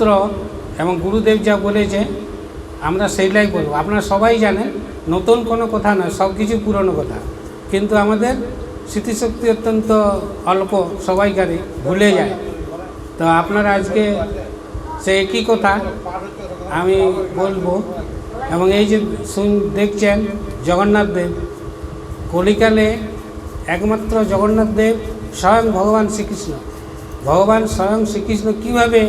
শাস্ত্র এবং গুরুদেব যা বলেছে আমরা সেইটাই বলবো। আপনারা সবাই জানেন, নতুন কোনো কথা নয়, সব কিছু পুরনো কথা, কিন্তু আমাদের স্মৃতিশক্তি অত্যন্ত অল্প, সবাইকারই ভুলে যায়। তো আপনারা আজকে সে একই কথা আমি বলবো। এবং এই যে দেখছেন জগন্নাথ দেব, কলিকালে একমাত্র জগন্নাথ দেব স্বয়ং ভগবান শ্রীকৃষ্ণ, ভগবান স্বয়ং শ্রীকৃষ্ণ কীভাবে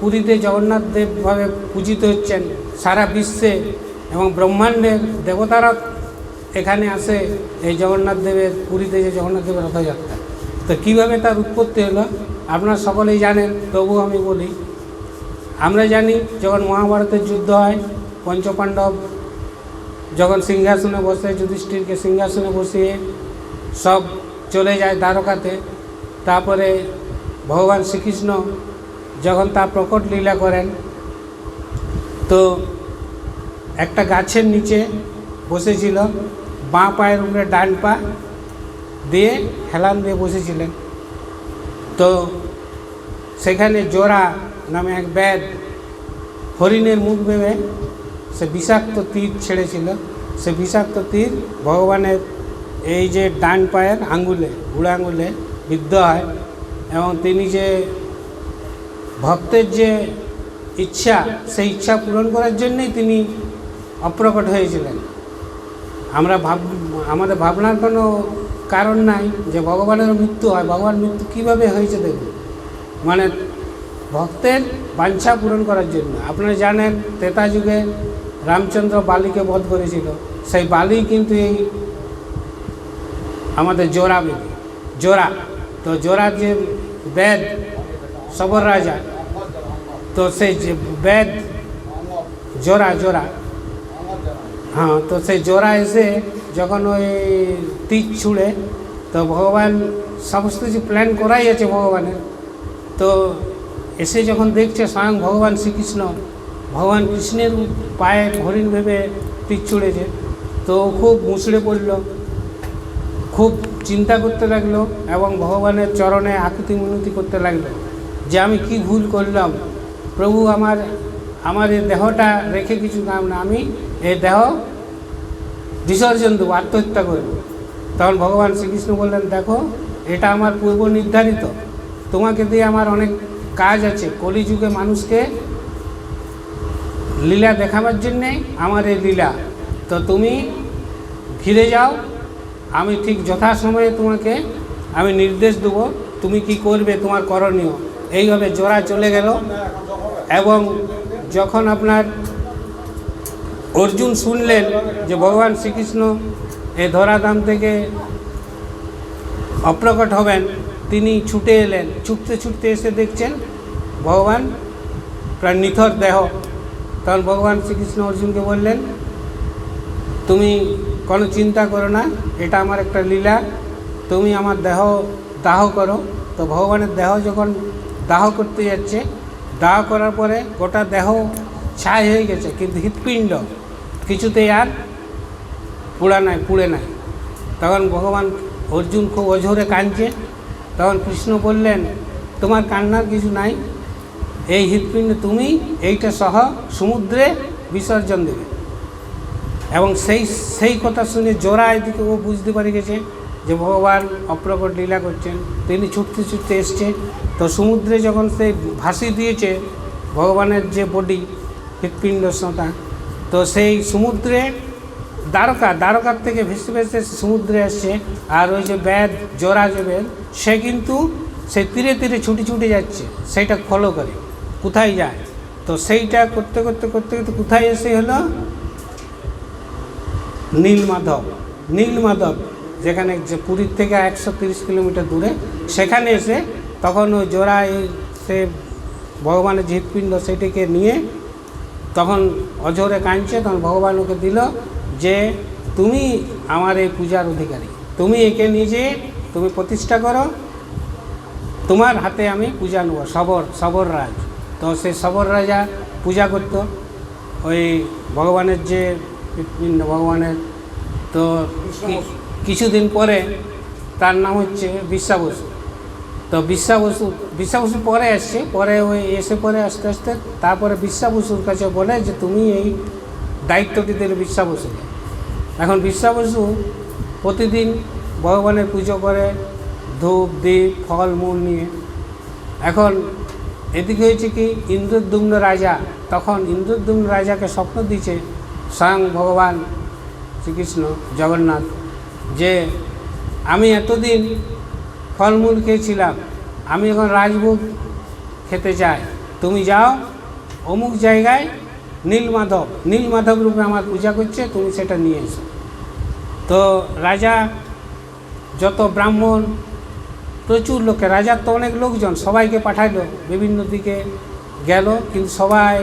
পুরীতে জগন্নাথ দেবভাবে পূজিত হচ্ছেন সারা বিশ্বে, এবং ব্রহ্মাণ্ডের দেবতারা এখানে আসে এই জগন্নাথ দেবের, পুরীতে যে জগন্নাথ দেবের রথযাত্রা। তো কীভাবে তার উৎপত্তি হলো আপনারা সকলেই জানেন, তবু আমি বলি। আমরা জানি যখন মহাভারতের যুদ্ধ হয়, পঞ্চপাণ্ডব যখন সিংহাসনে বসে, যুধিষ্ঠিরকে সিংহাসনে বসিয়ে সব চলে যায় দ্বারকাতে, তারপরে ভগবান শ্রীকৃষ্ণ যখন তার প্রকট লীলা করেন, তো একটা গাছের নিচে বসেছিল, বাঁ পায়ের উপরে ডান পা দিয়ে হেলান দিয়ে বসেছিলেন। তো সেখানে জোড়া নামে এক ব্যাধ হরিণের মুখ ভেবে সে বিষাক্ত তীর ছেড়েছিল। সে বিষাক্ত তীর ভগবানের এই যে ডান পায়ের আঙ্গুলে, বুড়ো আঙ্গুলে বিদ্ধ হয়, এবং তিনি যে ভক্তের যে ইচ্ছা, সেই ইচ্ছা পূরণ করার জন্যই তিনি অপ্রকট হয়েছিলেন। আমাদের ভাবনার কোনো কারণ নাই যে ভগবানেরও মৃত্যু হয়। ভগবান মৃত্যু কীভাবে হয়েছে দেখুন, মানে ভক্তের বাঞ্ছা পূরণ করার জন্য। আপনারা জানেন ত্রেতা যুগে রামচন্দ্র বালিকে বধ করেছিল, সেই বালি কিন্তু এই আমাদের জোড়া। তো জোড়ার যে বেদ সবর রাজা, তো সেই যে বেদ জোড়া, হ্যাঁ, তো সেই জোড়া এসে যখন ওই তীর ছুঁড়ে, তো ভগবান সমস্ত কিছু প্ল্যান করাই আছে ভগবানের, তো এসে যখন দেখছে স্বয়ং ভগবান শ্রীকৃষ্ণ, ভগবান কৃষ্ণের পায়ে হরিণ ভেবে তীর ছুঁড়েছে, তো খুব মুচড়ে পড়ল, খুব চিন্তা করতে লাগলো, এবং ভগবানের চরণে আকুতি মিনতি করতে লাগলো যে আমি কি ভুল করলাম প্রভু, আমার এই দেহটা রেখে কিছু কাম না, আমি এই দেহ বিসর্জন দেবো, আত্মহত্যা করব। তখন ভগবান শ্রীকৃষ্ণ বললেন, দেখো এটা আমার পূর্ব নির্ধারিত, তোমাকে দিয়ে আমার অনেক কাজ আছে, কলিযুগে মানুষকে লীলা দেখাবার জন্যে আমার এই লীলা, তো তুমি ফিরে যাও, আমি ঠিক যথাসময়ে তোমাকে আমি নির্দেশ দেবো, তুমি কি করবে, তোমার করণীয়। এইভাবে জোড়া চলে গেল। এবং যখন আপনার অর্জুন শুনলেন যে ভগবান শ্রীকৃষ্ণ এই ধরাধাম থেকে অপ্রকট হবেন, তিনি ছুটে এলেন, ছুটতে এসে দেখছেন ভগবান প্রায় নিথর দেহ। তখন ভগবান শ্রীকৃষ্ণ অর্জুনকে বললেন, তুমি কোনো চিন্তা করো না, এটা আমার একটা লীলা, তুমি আমার দেহ দাহ করো। তো ভগবানের দেহ যখন দাহ করতে যাচ্ছে, দাহ করার পরে গোটা দেহ ছাই হয়ে গেছে, কিন্তু হৃৎপিণ্ড কিছুতেই আর পুড়ে নাই। তখন ভগবান অর্জুন খুব অঝোরে কাঁদছে। তখন কৃষ্ণ বললেন, তোমার কান্নার কিছু নাই, এই হৃৎপিণ্ড তুমি এইটা সহ সমুদ্রে বিসর্জন দেবে। এবং সেই কথা শুনে জোড়া এদিকে ও বুঝতে পারে গেছে যে ভগবান অপ্রকট লীলা করছেন। তিনি ছুটতে এসছে, তো সমুদ্রে যখন সে ভাসি দিয়েছে ভগবানের যে বডি, হৃৎপিণ্ড সোঁতা, তো সেই সমুদ্রে দ্বারকার থেকে ভেসে সমুদ্রে আসছে। আর ওই যে ব্যাধ জোড়া যে ব্যাধ, সে কিন্তু সে তীরে ছুটে যাচ্ছে, সেইটা ফলো করে কোথায় যায়। তো সেইটা করতে কোথায় এসে হলো নীলমাধব, যেখানে যে পুরীর থেকে 130 কিলোমিটার দূরে, সেখানে এসে তখন ওই জোড়া সে ভগবানের যে হৃৎপিণ্ড সেটিকে নিয়ে তখন অঝোরে কাঁদছে। তখন ভগবান ওকে দিল যে তুমি আমার এই পূজার অধিকারী, তুমি একে নিজে তুমি প্রতিষ্ঠা করো, তোমার হাতে আমি পূজা নেব। সবর রাজ, তো সেই সবর রাজা পূজা করত ওই ভগবানের যে হৃৎপিণ্ড ভগবানের। তো কিছুদিন পরে তার নাম হচ্ছে বিশ্বাবসু। তো তো বিশ্বা বসু পরে আসছে, পরে ওই এসে পরে আস্তে আস্তে তারপরে বিশ্বা বসুর কাছে বলে যে তুমি এই দায়িত্বটি দিলে বিশ্বা বসুকে। এখন বিশ্বা বসু প্রতিদিন ভগবানের পুজো করে ধূপ দ্বীপ ফল মূল নিয়ে। এখন এদিকে হয়েছে কি ইন্দ্রদ্যুম্ন রাজা, তখন ইন্দ্রদ্যুম্ন রাজাকে স্বপ্ন দিচ্ছে স্বয়ং ভগবান শ্রীকৃষ্ণ জগন্নাথ যে আমি এতদিন ফলমূল খেয়েছিলাম, আমি এখন রাজভোগ খেতে চাই, তুমি যাও অমুক জায়গায় নীলমাধব রূপে আমার পূজা করছে, তুমি সেটা নিয়ে এসো। তো রাজা যত ব্রাহ্মণ প্রচুর লোকে, রাজার তো অনেক লোকজন, সবাইকে পাঠাইলো বিভিন্ন দিকে গেল, কিন্তু সবাই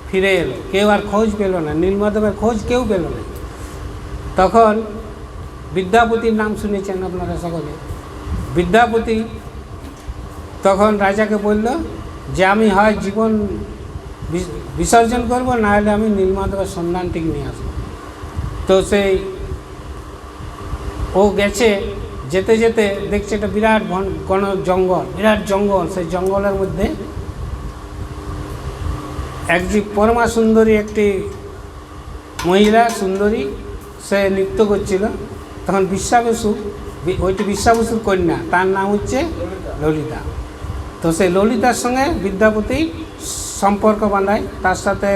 ফিরে এলো, কেউ আর খোঁজ পেল না, নীলমাধবের খোঁজ কেউ পেল না। তখন বিদ্যাপতির নাম শুনেছেন আপনারা সকলে। বিদ্যাপতি তখন রাজাকে বলল যে আমি হয় জীবন বিসর্জন করব, না হলে আমি নীলমাধবের সন্ধানটিকে নিয়ে আসবো। তো সেই ও গেছে, যেতে যেতে দেখছে একটা বিরাট বিরাট জঙ্গল। সেই জঙ্গলের মধ্যে পরমা সুন্দরী একটি মহিলা সুন্দরী, সে নৃত্য করছিল। তখন বিশ্বা বসু, ওইটি বিশ্বা বসুর কন্যা, তার নাম হচ্ছে ললিতা। তো সেই ললিতার সঙ্গে বিদ্যাপতি সম্পর্ক বাঁধায়, তার সাথে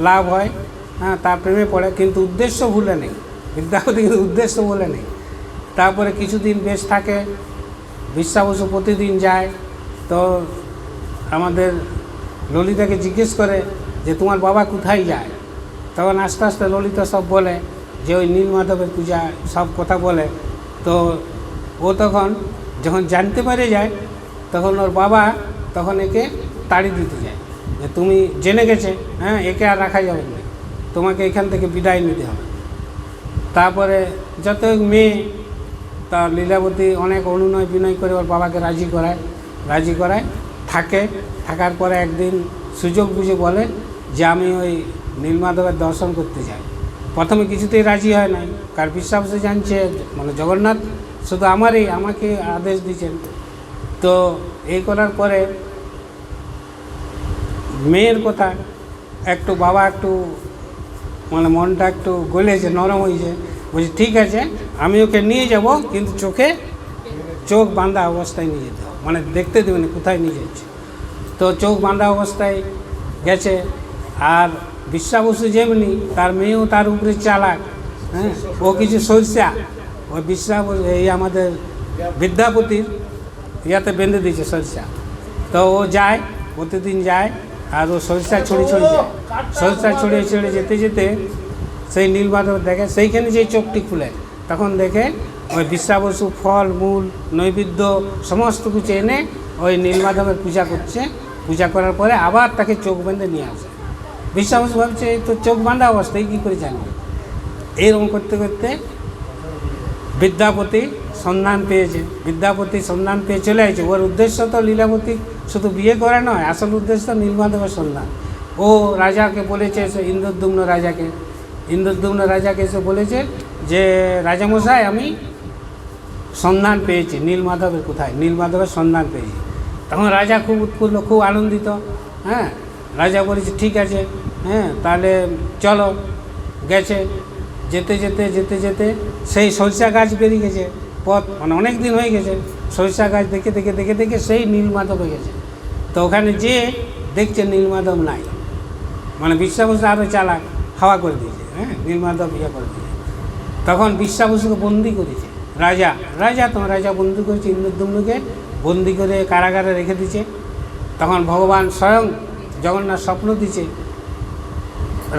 লাভ হয়, হ্যাঁ, তার প্রেমে পড়ে, কিন্তু উদ্দেশ্য ভুলে নেই বিদ্যাপতি, কিন্তু উদ্দেশ্য বলে নেই। তারপরে কিছুদিন বেশ থাকে, বিশ্বা বসু প্রতিদিন যায়। তো আমাদের ললিতাকে জিজ্ঞেস করে যে তোমার বাবা কোথায় যায়। তখন আস্তে আস্তে ললিতা সব বলে যে ওই নীলমাধবের পূজা, সব কথা বলে। তো ও তখন যখন জানতে পারে যায়, তখন ওর বাবা তখন একে তাড়ি দিতে যায় যে তুমি জেনে গেছে, হ্যাঁ, একে আর রাখা যাবে না, তোমাকে এখান থেকে বিদায় নিতে হবে। তারপরে যত মেয়ে, তার লীলাবতী অনেক অনুনয় বিনয় করে ওর বাবাকে রাজি করায় থাকার পরে একদিন সুযোগ বুঝে বলে যে আমি ওই নীলমাধবের দর্শন করতে চাই। প্রথমে কিছুতেই রাজি হয় নাই, কার বিশ্বাস জানছে মানে জগন্নাথ শুধু আমাকে আদেশ দিয়েছেন। তো এই করার পরে মেয়ের কথা একটু বাবা একটু মানে মনটা একটু গলেছে, নরম হয়েছে, বলছি ঠিক আছে আমি ওকে নিয়ে যাব, কিন্তু চোখ বাঁধা অবস্থায় নিয়ে যেতে হবে, মানে দেখতে দেবে না কোথায় নিয়ে যাচ্ছে। তো চোখ বাঁধা অবস্থায় গেছে। আর বিশ্বা বসু যেমনি, তার মেয়েও তার উপরে চালাক, হ্যাঁ, ও কিছু সরষা ওই এই আমাদের বিদ্যাপতির ইয়াতে বেঁধে দিয়েছে সরষা। তো ও যায়, প্রতিদিন যায়, আর ও সরষা ছড়িয়ে যায়, সরষা ছড়িয়ে যেতে যেতে সেই নীলমাধব দেখে, সেইখানে যেই চোখটি খুলে, তখন দেখে ওই বিশ্বা বসু ফল মূল নৈবেদ্য সমস্ত কিছু এনে ওই নীলমাধবের পূজা করছে। পূজা করার পরে আবার তাকে চোখ বেঁধে নিয়ে আসে। বিশ্বা বসু ভাবছে তো চোখ বাঁধা অবস্থায় কী করে জানবে। এইরকম করতে করতে বিদ্যাপতি সন্ধান পেয়ে চলে আসছে। ওর উদ্দেশ্য তো লীলাবতী শুধু বিয়ে করা নয়, আসল উদ্দেশ্য নীলমাধবের সন্ধান। ও রাজাকে বলেছে, ইন্দ্রদ্যুম্ন রাজাকে এসে বলেছে যে রাজামশাই আমি সন্ধান পেয়েছি নীলমাধবের সন্ধান পেয়েছি। তখন রাজা খুব উৎফুল্ল, খুব আনন্দিত। হ্যাঁ, রাজা বলেছে ঠিক আছে, হ্যাঁ, তাহলে চলো। গেছে, যেতে যেতে সেই সরিষা গাছ বেরিয়ে গেছে, পথ মানে অনেক দিন হয়ে গেছে, সরিষা গাছ দেখে সেই নীলমাধব হয়ে গেছে। তো ওখানে যেয়ে দেখছে নীলমাধব নাই, মানে বিশ্বা বসু আরও চালাক, হাওয়া করে দিয়েছে, হ্যাঁ, নীলমাধব করে দিয়েছে। তখন বিশ্বা বসুকে বন্দি করেছে রাজা বন্দি করেছে, ইন্দ্রদ্যুম্নকে বন্দি করে কারাগারে রেখে দিয়েছে। তখন ভগবান স্বয়ং জগন্নাথ স্বপ্ন দিচ্ছে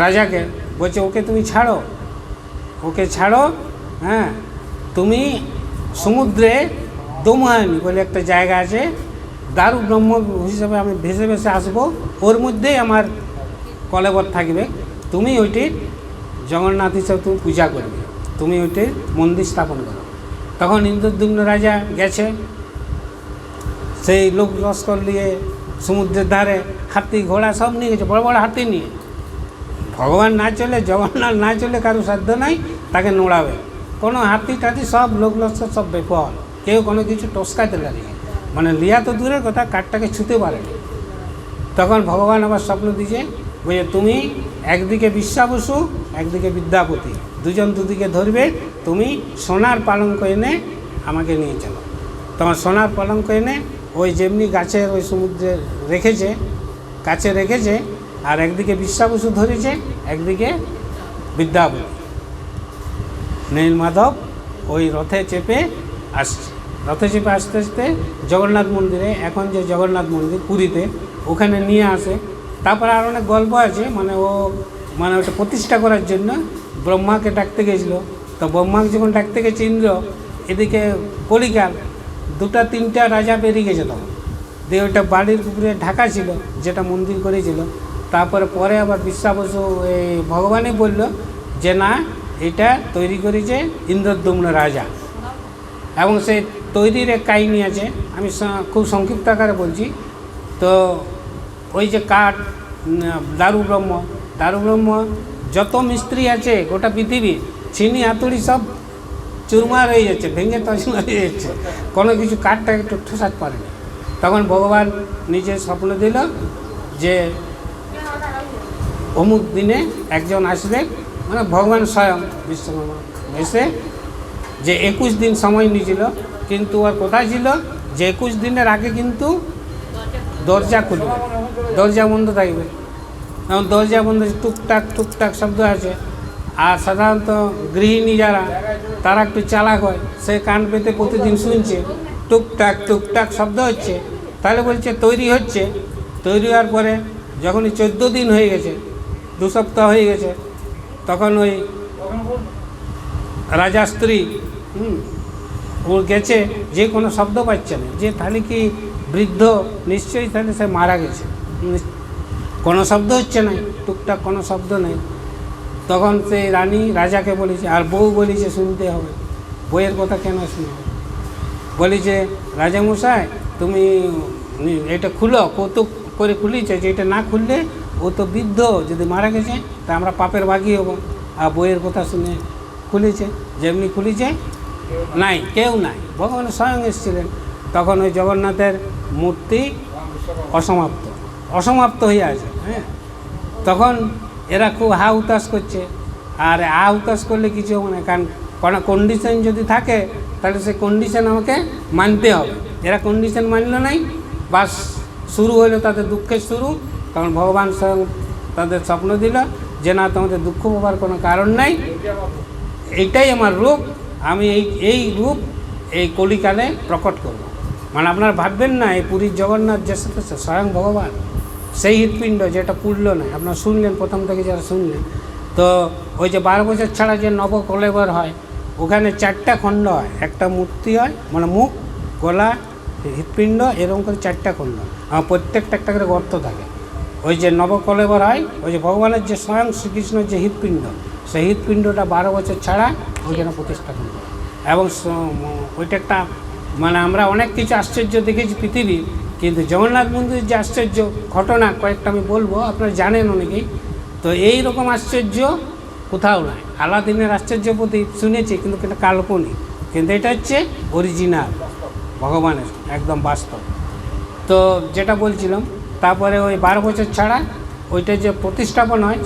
রাজাকে, বলছে ওকে তুমি ছাড়ো, হ্যাঁ, তুমি সমুদ্রে দোমহানি বলে একটা জায়গা আছে, দারু ব্রহ্ম হিসেবে আমি ভেসে আসবো, ওর মধ্যেই আমার কলেবর থাকবে, তুমি ওইটির জগন্নাথ হিসেবে তুমি পূজা করবে, তুমি ওইটির মন্দির স্থাপন করো। তখন ইন্দ্রদ্যুম্ন রাজা গেছে, সেই লোক লস্কর নিয়ে সমুদ্রের ধারে হাতি ঘোড়া সব নিয়ে গেছে, বড় বড় হাতি নিয়ে। ভগবান না চলে, জগন্নাথ না চলে কারো সাধ্য নাই তাকে নোড়াবে। কোনো হাতি টাতি সব লোক লস্কর সব বেফল, কেউ কোনো কিছু টসকাতে লাগে। মানে লিয়া তো দূরের কথা, কাঠটাকে ছুঁতে পারেনি। তখন ভগবান আবার স্বপ্ন দিয়েছে, বলছে তুমি একদিকে বিশ্বা বসু, একদিকে বিদ্যাপতি, দুজন দুদিকে ধরবে, তুমি সোনার পালঙ্ক এনে আমাকে নিয়ে চলো। তখন সোনার পালঙ্ক এনে ওই যেমনি গাছের ওই সমুদ্রে রেখেছে, কাছে রেখেছে, আর একদিকে বিশ্বা বসু ধরেছে, একদিকে বিদ্যাপতি। নীলমাধব ওই রথে চেপে আসছে, রথে চেপে আস্তে আস্তে জগন্নাথ মন্দিরে, এখন যে জগন্নাথ মন্দির পুরীতে, ওখানে নিয়ে আসে। তারপরে আর অনেক গল্প আছে, মানে ওটা প্রতিষ্ঠা করার জন্য ব্রহ্মাকে ডাকতে গেছিলো। তো ব্রহ্মাকে যখন ডাকতে গেছে ইন্দ্র, এদিকে কলিকাল, দুটা তিনটা রাজা বেরিয়ে গেছে তখন, দিয়ে ওইটা বাড়ির উপরে ঢাকা ছিল, যেটা মন্দির করেছিল। তারপরে পরে আবার বিশ্বা বসু এই ভগবানই বলল যে না, এটা তৈরি করেছে ইন্দ্রদ্যুম্ন রাজা। এবং সেই তৈরির এক কাহিনী আছে, আমি খুব সংক্ষিপ্ত আকারে বলছি। তো ওই যে কাঠ, দারুব্রহ্ম যত মিস্ত্রি আছে গোটা পৃথিবী, চিনি হাতুড়ি সব চুরমার হয়ে যাচ্ছে, ভেঙে তছনছ হয়ে যাচ্ছে, কোনো কিছু কাঠটা একটু ঠোসাতে পারেনি। তখন ভগবান নিজে স্বপ্ন দিল যে অমুক দিনে একজন আসবে, মানে ভগবান স্বয়ং বিশ্বকর্মা এসে, যে 21 দিন সময় নিয়েছিল, কিন্তু ওর কথা ছিল যে 21 দিনের আগে কিন্তু দরজা খুলবে, দরজা বন্ধ থাকবে। এবং দরজা বন্ধ, টুকটাক টুকটাক শব্দ আছে। আর সাধারণত গৃহিণী যারা, তারা একটু চালাক হয়, সে কান পেতে প্রতিদিন শুনছে টুকটাক টুকটাক শব্দ হচ্ছে। তাহলে বলছে তৈরি হচ্ছে। তৈরি হওয়ার পরে যখনই 14 দিন হয়ে গেছে, 2 সপ্তাহ হয়ে গেছে, তখন ওই রাজা স্ত্রী ও গেছে, যে কোনো শব্দ পাচ্ছে না, যে তাহলে কি বৃদ্ধ নিশ্চয়ই, তাহলে সে মারা গেছে, কোনো শব্দ হচ্ছে না, টুকটাক কোনো শব্দ নেই। তখন সেই রানী রাজাকে বলেছে, আর বউ বলেছে শুনতে হবে, বইয়ের কথা কেন শুনবে, বলেছে রাজামশাই তুমি এটা খুলো, কৌতুক করে খুলিছে, যে এটা না খুললে ও তো বৃদ্ধ, যদি মারা গেছে তা আমরা পাপের ভাগী হবো। আর বইয়ের কথা শুনে খুলেছে, যেমনি খুলেছে নাই, কেউ নাই, ভগবান স্বয়ং এসেছিলেন। তখন ওই জগন্নাথের মূর্তি অসমাপ্ত হয়ে আছে। হ্যাঁ, তখন এরা খুব হা উতাস করছে। আর হা উতাস করলে কিছু হবে না, কারণ কোনো কন্ডিশন যদি থাকে তাহলে সেই কন্ডিশন আমাকে মানতে হবে। এরা কন্ডিশন মানল নাই, বাস শুরু হলো তাদের দুঃখের শুরু। তখন ভগবান স্বয়ং তাদের স্বপ্ন দিল যে না, তোমাদের দুঃখ পাবার কোনো কারণ নাই, এইটাই আমার রূপ, আমি এই রূপ এই কলিকালে প্রকট করব। মানে আপনারা ভাববেন না এই পুরীর জগন্নাথ যে স্বয়ং ভগবান, সেই হৃৎপিণ্ড যেটা পুড়ল না, আপনারা শুনলেন প্রথম থেকে যারা শুনলেন। তো ওই যে 12 বছর ছাড়া যে নবকলেবর হয়, ওখানে 4টা খণ্ড হয়, একটা মূর্তি হয়, মানে মুখ, গলা, হৃৎপিণ্ড, এরকম করে 4টা খণ্ড, আর প্রত্যেকটা একটা করে গর্ত থাকে। ওই যে নবকলেবর হয়, ওই যে ভগবানের যে স্বয়ং শ্রীকৃষ্ণের যে হৃৎপিণ্ড, সেই হৃৎপিণ্ডটা 12 বছর ছাড়া ওইখানে প্রতিষ্ঠা করবে। এবং ওইটা একটা, মানে আমরা অনেক কিছু আশ্চর্য দেখেছি পৃথিবীর, কিন্তু জগন্নাথ মন্দিরের যে আশ্চর্য ঘটনা কয়েকটা আমি বলবো, আপনারা জানেন অনেকেই। তো এই রকম আশ্চর্য কোথাও নাই। আলাদিনের আশ্চর্য প্রদীপ শুনেছি, কিন্তু এটা কাল্পনিক, কিন্তু এটা হচ্ছে অরিজিনাল ভগবানের একদম বাস্তব। তো যেটা বলছিলাম, তারপরে ওই 12 বছর ছাড়া ওইটা যে প্রতিস্থাপন হয়,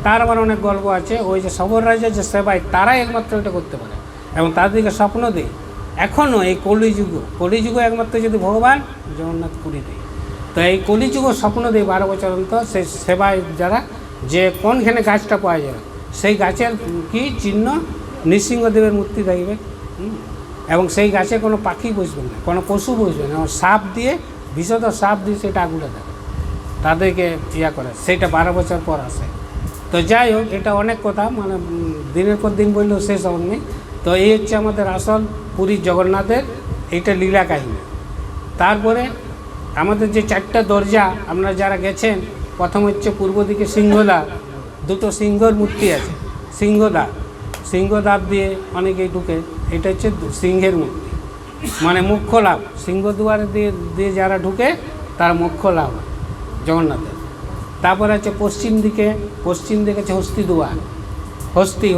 তার আবার অনেক গল্প আছে। ওই যে সবর রাজার যে সেবাই, তারাই একমাত্র ওইটা করতে পারে, এবং তাদেরকে স্বপ্ন দেয়। এখনও এই কলিযুগ একমাত্র যদি ভগবান জগন্নাথ পুরীতে, তো এই কলিযুগ স্বপ্ন দেয় 12 বছর অন্তর সেই সেবায় যারা, যে কোনখানে গাছটা পাওয়া যাবে, সেই গাছের কি চিহ্ন, নৃসিংহদেবের মূর্তি থাকবে, এবং সেই গাছে কোনো পাখি বসবে না, কোনো পশু বসবে না, সাপ দিয়ে, বিশদ সাপ দিয়ে সেটা আগুলে দেবে, তাদেরকে করে, সেইটা 12 বছর পর আসে। তো যাই হোক, এটা অনেক কথা, মানে দিনের পর দিন বললেও শেষ হয়নি। তো এই হচ্ছে আমাদের আসল পুরীর জগন্নাথের এইটা লীলা কাহিনী। তারপরে আমাদের যে 4টা দরজা, আপনারা যারা গেছেন, প্রথম হচ্ছে পূর্ব দিকে সিংহদ্বার, 2টো সিংহর মূর্তি আছে, সিংহদ্বার দিয়ে অনেকেই ঢুকে, এটা হচ্ছে সিংহের মূর্তি, মানে মুখ্য লাভ, সিংহদ্বারে দিয়ে যারা ঢুকে তার মুখ্য লাভ হয় জগন্নাথের। তারপরে আছে পশ্চিম দিকে আছে হস্তিদ্বার,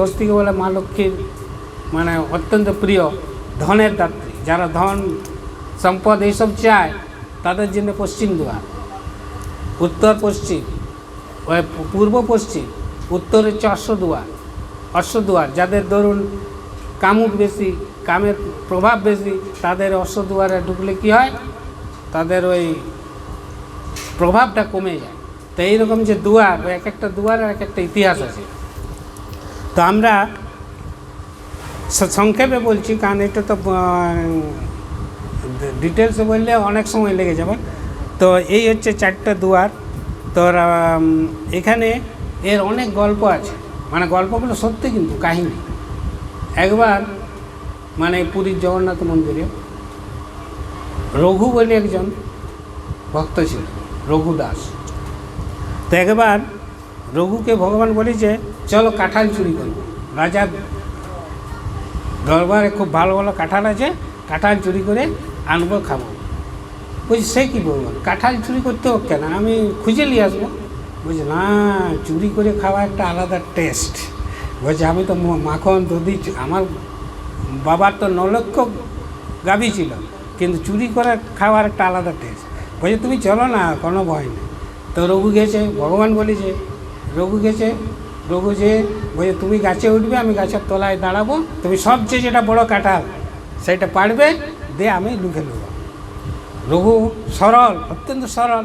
হস্তিকে বলে মা লক্ষ্মীর মানে অত্যন্ত প্রিয়, ধনের দাত্রী, যারা ধন সম্পদ এইসব চায়, তাদের জন্য পশ্চিম দুয়ার, উত্তর পশ্চিম, ওই পূর্ব পশ্চিম, উত্তরে হচ্ছে অশ্বদুয়ার। যাদের ধরুন কামুক বেশি, কামের প্রভাব বেশি, তাদের অশ্বদুয়ারে ঢুকলে কী হয়, তাদের ওই প্রভাবটা কমে যায়। তো এইরকম যে দুয়ার, এক একটা দুয়ারের এক একটা ইতিহাস আছে। তো আমরা সংক্ষেপে বলছি, কারণ এটা তো ডিটেলসে বললে অনেক সময় লেগে যাবে। তো এই হচ্ছে 4টে দুয়ার। তো এখানে এর অনেক গল্প আছে, মানে গল্পগুলো সত্যি কিন্তু কাহিনী। একবার মানে পুরীর জগন্নাথ মন্দিরে রঘু বলে একজন ভক্ত ছিল, রঘু দাস। তো একবার রঘুকে ভগবান বলেছে চলো কাঁঠাল চুরি করবো, রাজার দরবারে খুব ভালো ভালো কাঁঠাল আছে, কাঁঠাল চুরি করে আনবো, খাবো। বলছি সে কী বলবো, কাঁঠাল চুরি করতে হোক কেন, আমি খুঁজে নিয়ে আসবো। বলছে না, চুরি করে খাওয়া একটা আলাদা টেস্ট। বলছে আমি তো মাখন দধি, আমার বাবার তো 9 লক্ষ গাভী ছিল, কিন্তু চুরি করে খাওয়ার একটা আলাদা টেস্ট। বলছে তুমি চলো না, কোনো ভয় নেই। তো রঘু গেছে, ভগবান বলেছে, রঘু গেছে, রঘু যে বলছে তুমি গাছে উঠবে, আমি গাছের তলায় দাঁড়াবো, তুমি সবচেয়ে যেটা বড় কাঁঠাল সেটা পারবে, দিয়ে আমি লুকে নেবো। রঘু সরল, অত্যন্ত সরল,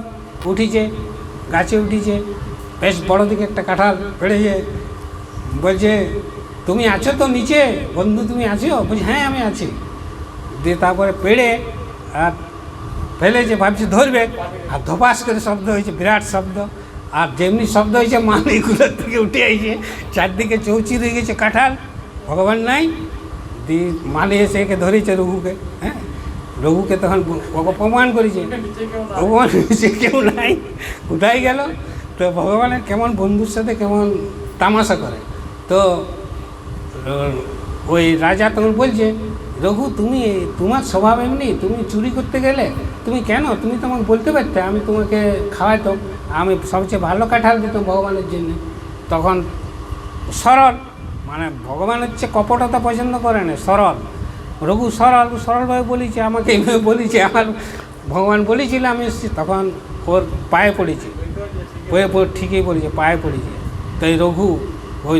উঠিছে, গাছে উঠিছে, বেশ বড় দিকে একটা কাঁঠাল পেড়েছে। বলছে তুমি আছো তো নিচে, বন্ধু তুমি আছো? বলছি হ্যাঁ আমি আছি। দিয়ে তারপরে পেড়ে আর ফেলেছে, ভাবছে ধরবে, আর ধপাস করে শব্দ হয়েছে, বিরাট শব্দ। আর যেমনি শব্দ হয়েছে মাল এইগুলোর থেকে উঠে আইছে, চারদিকে চৌচির হয়ে গেছে কাঁঠাল, ভগবান নাই। দিয়ে মালে এসে একে ধরেছে রঘুকে। হ্যাঁ, রঘুকে তখন অপমান করেছে, ভগবান সে কেউ নাই, কোথায় গেল? তো ভগবানের কেমন বন্ধুর সাথে কেমন তামাশা করে। তো ওই রাজা তখন বলছে রঘু তুমি, তোমার স্বভাব এমনি, তুমি চুরি করতে গেলে তুমি কেন, তুমি তো আমাকে বলতে পারতে, আমি তোমাকে খাওয়াইতাম, আমি সবচেয়ে ভালো কাঁঠাল দিতাম ভগবানের জন্য। তখন সরল, মানে ভগবান হচ্ছে কপটতা পছন্দ করে না, সরল। রঘু সরলভাবে বলেছে, আমাকে এইভাবে বলেছে, আমার ভগবান বলেছিল আমি এসেছি। তখন ওর পায়ে পড়েছে, ঠিকই বলেছে, পায়ে পড়েছে। তো এই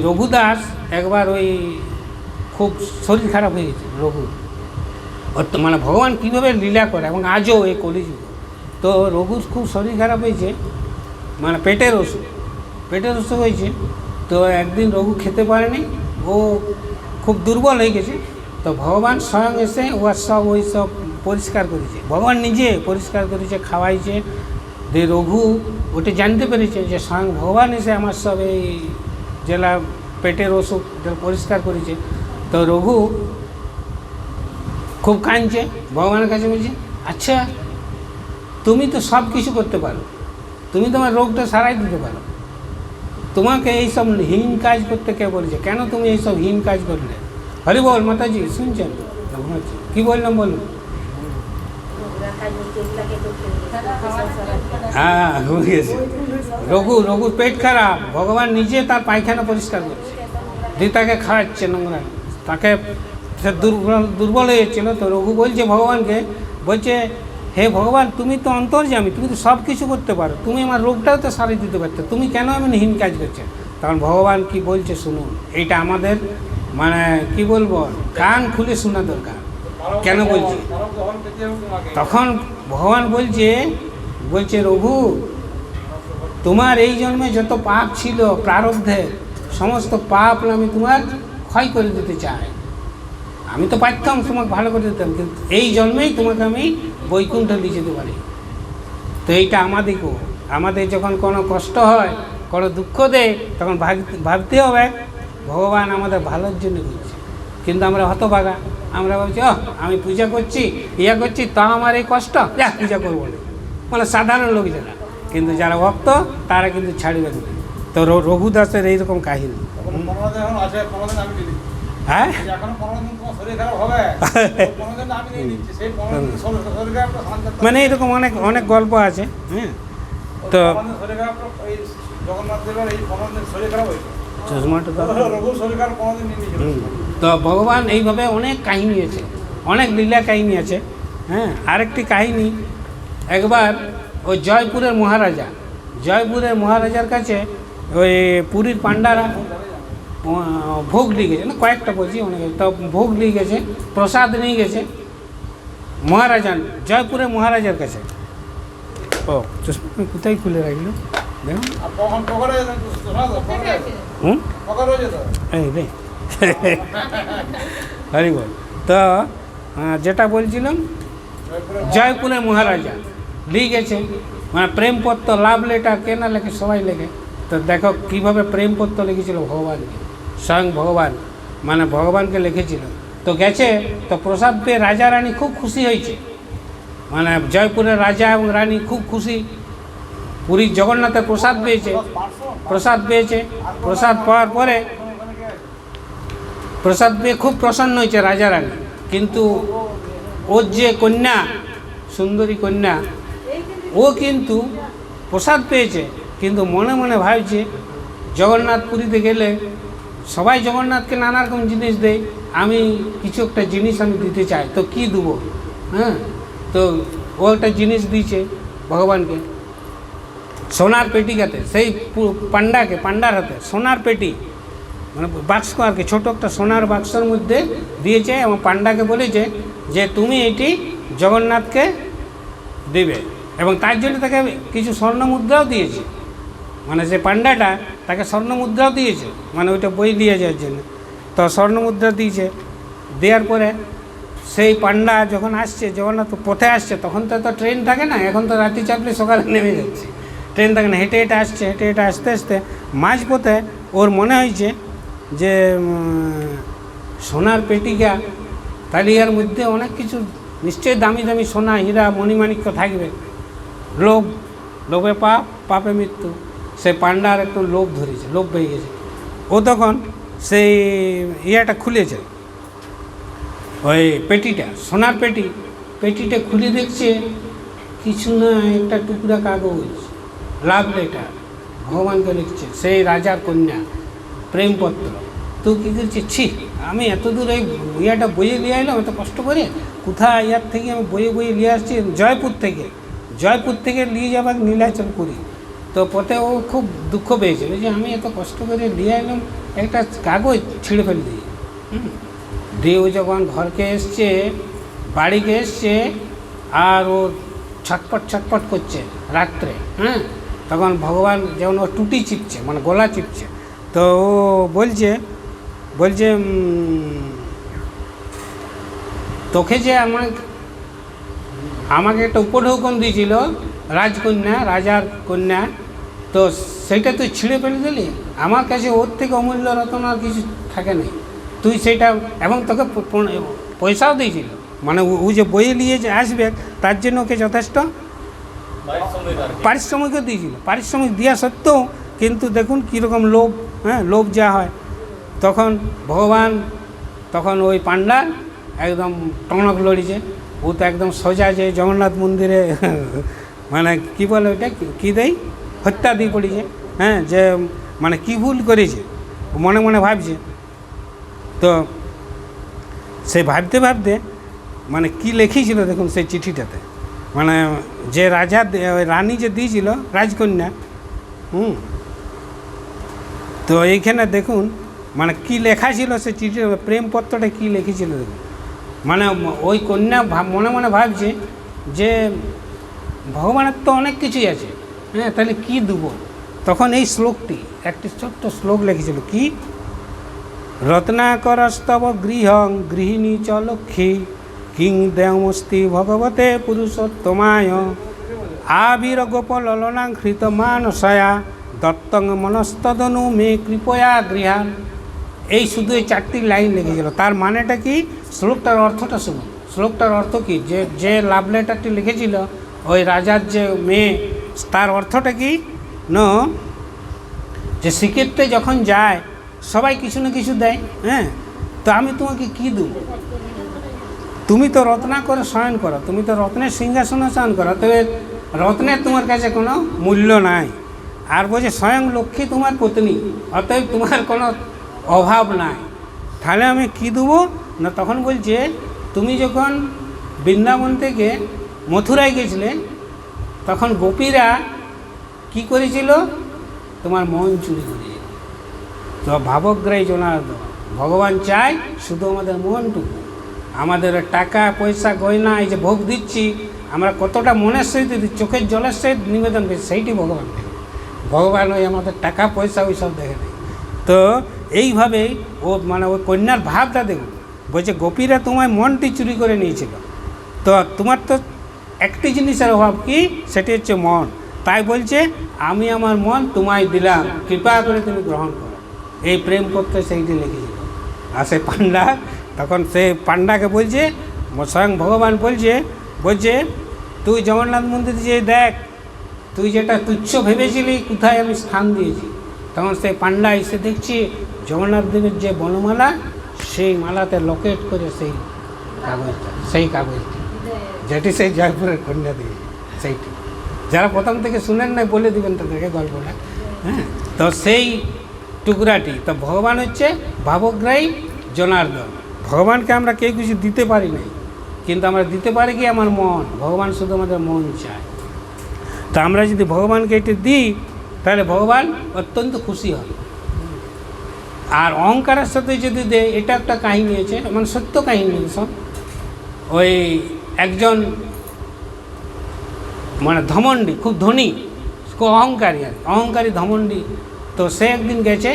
রঘুদাস একবার ওই খুব শরীর খারাপ হয়ে গেছে রঘু, মানে ভগবান কীভাবে লীলা করে, এবং আজও এই কলিযুগ। তো রঘুর খুব শরীর খারাপ হয়েছে, মানে পেটের অসুখ হয়েছে। তো একদিন রঘু খেতে পারেনি, ও খুব দুর্বল হয়ে গেছে। তো ভগবান স্বয়ং এসে ওই সব পরিষ্কার করেছে, ভগবান নিজে পরিষ্কার করেছে, খাওয়াইছে। যে রঘু ওটা জানতে পেরেছে যে স্বয়ং ভগবান এসে আমার সব এই জেলা পেটের অসুখ পরিষ্কার করেছে। তো রঘু খুব কাঁদছে, ভগবানের কাছে বলছে আচ্ছা তুমি তো সব কিছু করতে পারো, তুমি তোমার রোগটা সারাই দিতে পারো, তোমাকে এইসব হীন কাজ করতে কে বলেছে, কেন তুমি এইসব হীন কাজ করলে? হরি বল মাতাজি, শুনছেন? কি বললাম বলুন? হ্যাঁ, রঘুর পেট খারাপ, ভগবান নিজে তার পায়খানা পরিষ্কার করছে, দিয়ে তাকে খাওয়াচ্ছে নোংরা, তাকে সে দুর্বল হয়ে যাচ্ছিল। তো রঘু বলছে ভগবানকে, বলছে হে ভগবান তুমি তো অন্তর্যামী, তুমি তো সব কিছু করতে পারো, তুমি আমার রোগটাও তো সারিয়ে দিতে পারতে, তুমি কেন এমন হীন কাজ করছো? তখন ভগবান কি বলছে শুনুন, এইটা আমাদের মানে কি বলবো, কান খুলে শোনা দরকার। কেন বলছি? তখন ভগবান বলছে রঘু তোমার এই জন্মে যত পাপ ছিল প্রারব্ধে, সমস্ত পাপ আমি তোমার ক্ষয় করে দিতে চাই। আমি তো পারতাম তোমাকে ভালো করে দিতাম, কিন্তু এই জন্মেই তোমাকে আমি বৈকুণ্ঠে দিয়ে যেতে পারি। তো এইটা আমাদের যখন কোনো কষ্ট হয়, কোনো দুঃখ দেয়, তখন ভাবতে হবে ভগবান আমাদের ভালোর জন্য করছে। কিন্তু আমরা হতভাগা, আমরা ভাবছি আমি পূজা করছি, করছি, তা আমার এই কষ্ট, পূজা করবো না, মানে সাধারণ লোক যারা, কিন্তু যারা ভক্ত তারা কিন্তু ছাড়বে না। তো রঘুদাসের এইরকম কাহিনী। হ্যাঁ, মানে এরকম অনেক গল্প আছে। হ্যাঁ, তো তো ভগবান এইভাবে অনেক কাহিনী আছে, অনেক লীলা কাহিনী আছে। হ্যাঁ, আরেকটি কাহিনী, একবার ওই জয়পুরের মহারাজার কাছে ওই পুরীর পাণ্ডারা ভোগ নিয়ে গেছে, না কয়েকটা বলছি অনেক, তো ভোগ নিয়ে গেছে, প্রসাদ নিয়ে গেছে জয়পুরের মহারাজার কাছে। ও চশমা কোথায় খুলে রাখলো দেখুন। এই রে হরি বল। তো যেটা বলছিলাম, জয়পুরের মহারাজা নিয়ে গেছে মানে প্রেমপত্র, লাভ লেটার, কে না লেখে, সবাই লেখে। তো দেখো কীভাবে প্রেমপত্র লিখেছিল ভগবানকে, স্বয়ং ভগবান মানে ভগবানকে লিখেছিল। তো গেছে, তো প্রসাদ পেয়ে রাজা রানী খুব খুশি হয়েছে, মানে জয়পুরের রাজা এবং রানী খুব খুশি। পুরীর জগন্নাথের প্রসাদ পেয়েছে। প্রসাদ পাওয়ার পরে প্রসাদ পেয়ে খুব প্রসন্ন হয়েছে রাজা রানী। কিন্তু ওর যে কন্যা, সুন্দরী কন্যা, ও কিন্তু প্রসাদ পেয়েছে, কিন্তু মনে মনে ভাবছে জগন্নাথ পুরীতে গেলে সবাই জগন্নাথকে নানা রকম জিনিস দেয়, আমি কিছু একটা জিনিস আমি দিতে চাই, তো কি দেবো? হ্যাঁ, তো ও একটা জিনিস দিয়েছে ভগবানকে, সোনার পেটিকাতে, সেই পাণ্ডার হাতে সোনার পেটি, মানে বাক্স আর কি, ছোটো একটা সোনার বাক্সের মধ্যে দিয়েছে এবং পাণ্ডাকে বলেছে যে তুমি এটি জগন্নাথকে দেবে, এবং তার জন্য তাকে কিছু স্বর্ণ মুদ্রাও দিয়েছে, মানে যে পাণ্ডাটা তাকে স্বর্ণ মুদ্রাও দিয়েছে, মানে ওইটা বই নিয়ে যাওয়ার জন্য। তো স্বর্ণ মুদ্রা দিয়েছে, দেওয়ার পরে সেই পাণ্ডা যখন আসছে, জগন্নাথ পথে আসছে, তখন তো ট্রেন থাকে না, এখন তো রাত্রি চাপলে সকালে নেমে যাচ্ছে, ট্রেন থাকে না, হেঁটে হেঁটে আসতে আসতে মাঝপথে ওর মনে হয়েছে যে সোনার পেটিকা, তাহলে এর মধ্যে অনেক কিছু নিশ্চয়ই দামি দামি সোনা, হীরা, মণিমাণিক্য থাকবে। লোভে পাপে মৃত্যু। সেই পাণ্ডার একটু লোভ ধরেছে, লোভ পেয়ে গেছে। ও তখন সেই ইয়েটা খুলেছে, ওই পেটিটা, সোনার পেটিটা খুলে দেখছে কিছু না, একটা টুকরা কাগজ, লাভ লেটার, ভগবানকে লিখছে, সেই রাজার কন্যা, প্রেমপত্র। তো কী করছে, ছি, আমি এত দূর এই ইয়েটা বইয়ে নিয়ে এলাম এত কষ্ট করে, কোথায় ইয়ার থেকে আমি বইয়ে নিয়ে আসছি, জয়পুর থেকে নিয়ে যাবার নীলাচল পুরী। তো পথে ও খুব দুঃখ পেয়েছিল যে আমি এত কষ্ট করে নিয়ে এলাম, একটা কাগজ ছিঁড়ে ফেলে দিয়ে ও যখন বাড়িকে এসছে, আর ও ছটপট করছে রাত্রে। হ্যাঁ, তখন ভগবান যেমন ও টুটি চিপছে, মানে গলা চিপছে, তো ও বলছে তোকে যে আমাকে একটা উপঢৌকন দিয়েছিল রাজকন্যা, রাজার কন্যা, তো সেইটা তুই ছিঁড়ে ফেলে দিলি। আমার কাছে ওর থেকে অমূল্য রত্ন আর কিছু থাকে না, তুই সেইটা, এবং তোকে পয়সাও দিয়েছিল, মানে ও যে বইয়ে নিয়ে যে আসবে তার জন্য ওকে যথেষ্ট পারিশ্রমিকও দিয়েছিল। পারিশ্রমিক দেওয়া সত্ত্বেও কিন্তু দেখুন কীরকম লোভ, হ্যাঁ, লোভ যা হয়। তখন ওই পাণ্ডা একদম টনক লড়িছে, ও তো একদম সোজা যে জগন্নাথ মন্দিরে মানে কি বলে ওইটা, কী দেয়, হত্যা দিয়ে পড়েছে। হ্যাঁ, যে মানে কি ভুল করেছে মনে মনে ভাবছে। তো সে ভাবতে মানে কি লিখেছিল দেখুন সেই চিঠিটাতে, মানে যে রানী যে দিয়েছিল রাজকন্যা, তো এইখানে দেখুন মানে কি লেখা ছিল সে চিঠি, প্রেমপত্রটা কি লিখেছিল দেখুন। মানে ওই কন্যা মনে মনে ভাবছে যে ভগবানের তো অনেক কিছুই আছে, হ্যাঁ, তাহলে কি দেবো। তখন এই শ্লোকটি, একটি ছোট্ট শ্লোক লিখেছিল, কি, রত্নাকরস্তব গৃহং গৃহিণী চ লক্ষ্মী কিং দেয়মস্তি ভগবতে পুরুষোত্তমায় আবির গোপ ললনাঘৃত মানসয়া দত্তং মনস্তদনু মে কৃপয়া গৃহান। এই শুধু এই 4টি লাইন লিখেছিল। তার মানেটা কি, শ্লোকটার অর্থটা শুনুন। শ্লোকটার অর্থ কি, যে লাভ লেটারটি লিখেছিল ওই রাজার যে মেয়ে, তার অর্থটা কি, যে শ্রীক্ষেত্রে যখন যায় সবাই কিছু না কিছু দেয়, হ্যাঁ, তো আমি তোমাকে কি দেব, তুমি তো রত্নাকরে শয়ন করো, তুমি তো রত্নের সিংহাসনে শয়ন করো, তবে রত্নের তোমার কাছে কোনো মূল্য নাই। আর বলছে স্বয়ং লক্ষ্মী তোমার পত্নী, অতএব তোমার কোনো অভাব নাই, তাহলে আমি কি দেবো না। তখন বলছে তুমি যখন বৃন্দাবন থেকে মথুরায় গেছিলেন, তখন গোপীরা কি করেছিল, তোমার মন চুরি করেছিল। তো ভাবগ্রাহী জনার্দন, ভগবান চায় শুধু আমাদের মনটুকু, আমাদের টাকা পয়সা গয়না এই যে ভোগ দিচ্ছি, আমরা কতটা মনের সহিত চোখের জলের সহিত নিবেদন করছি, সেইটি ভগবান দেখে। ভগবান ওই আমাদের টাকা পয়সা ওই সব দেখে নেই। তো এইভাবেই ও মানে ওই কন্যার ভাবটা দেখুন, বলছে গোপীরা তোমার মনটি চুরি করে নিয়েছিল, তো তোমার তো একটি জিনিসের অভাব কি, সেটি হচ্ছে মন। তাই বলছে আমি আমার মন তোমায় দিলাম, কৃপা করে তুমি গ্রহণ করো। এই প্রেম করতে সেইটি লিখেছিল। আর সে পান্ডা, তখন সে পান্ডাকে বলছে, স্বয়ং ভগবান বলছে তুই জগন্নাথ মন্দির যে দেখ, তুই যেটা তুচ্ছ ভেবেছিলি কোথায় আমি স্থান দিয়েছি। তখন সে পান্ডা এসে দেখছি জগন্নাথ দেবের যে বনমালা, সেই মালাতে লকেট করে সেই কাগজটা যেটি সেই জয়পুরের কন্যা দিয়ে, সেইটি যারা প্রথম থেকে শুনেন নাই বলে দিবেন তাদেরকে গল্পটা। হ্যাঁ, তো সেই টুকরাটি তো ভগবান হচ্ছে ভাবগ্রাহী জনার্দন। ভগবানকে আমরা কেউ কিছু দিতে পারি নাই, কিন্তু আমরা দিতে পারি কি আমার মন। ভগবান শুধু আমাদের মন চায়। তা আমরা যদি ভগবানকে এটি দিই, তাহলে ভগবান অত্যন্ত খুশি হয়। আর অহংকারের সাথে যদি দেয়, এটা একটা কাহিনী আছে, মানে সত্য কাহিনী সব। ওই একজন মানে ধমণ্ডী, খুব ধনী, খুব অহংকারী, আর অহংকারী ধমণ্ডী। তো সে একদিন গেছে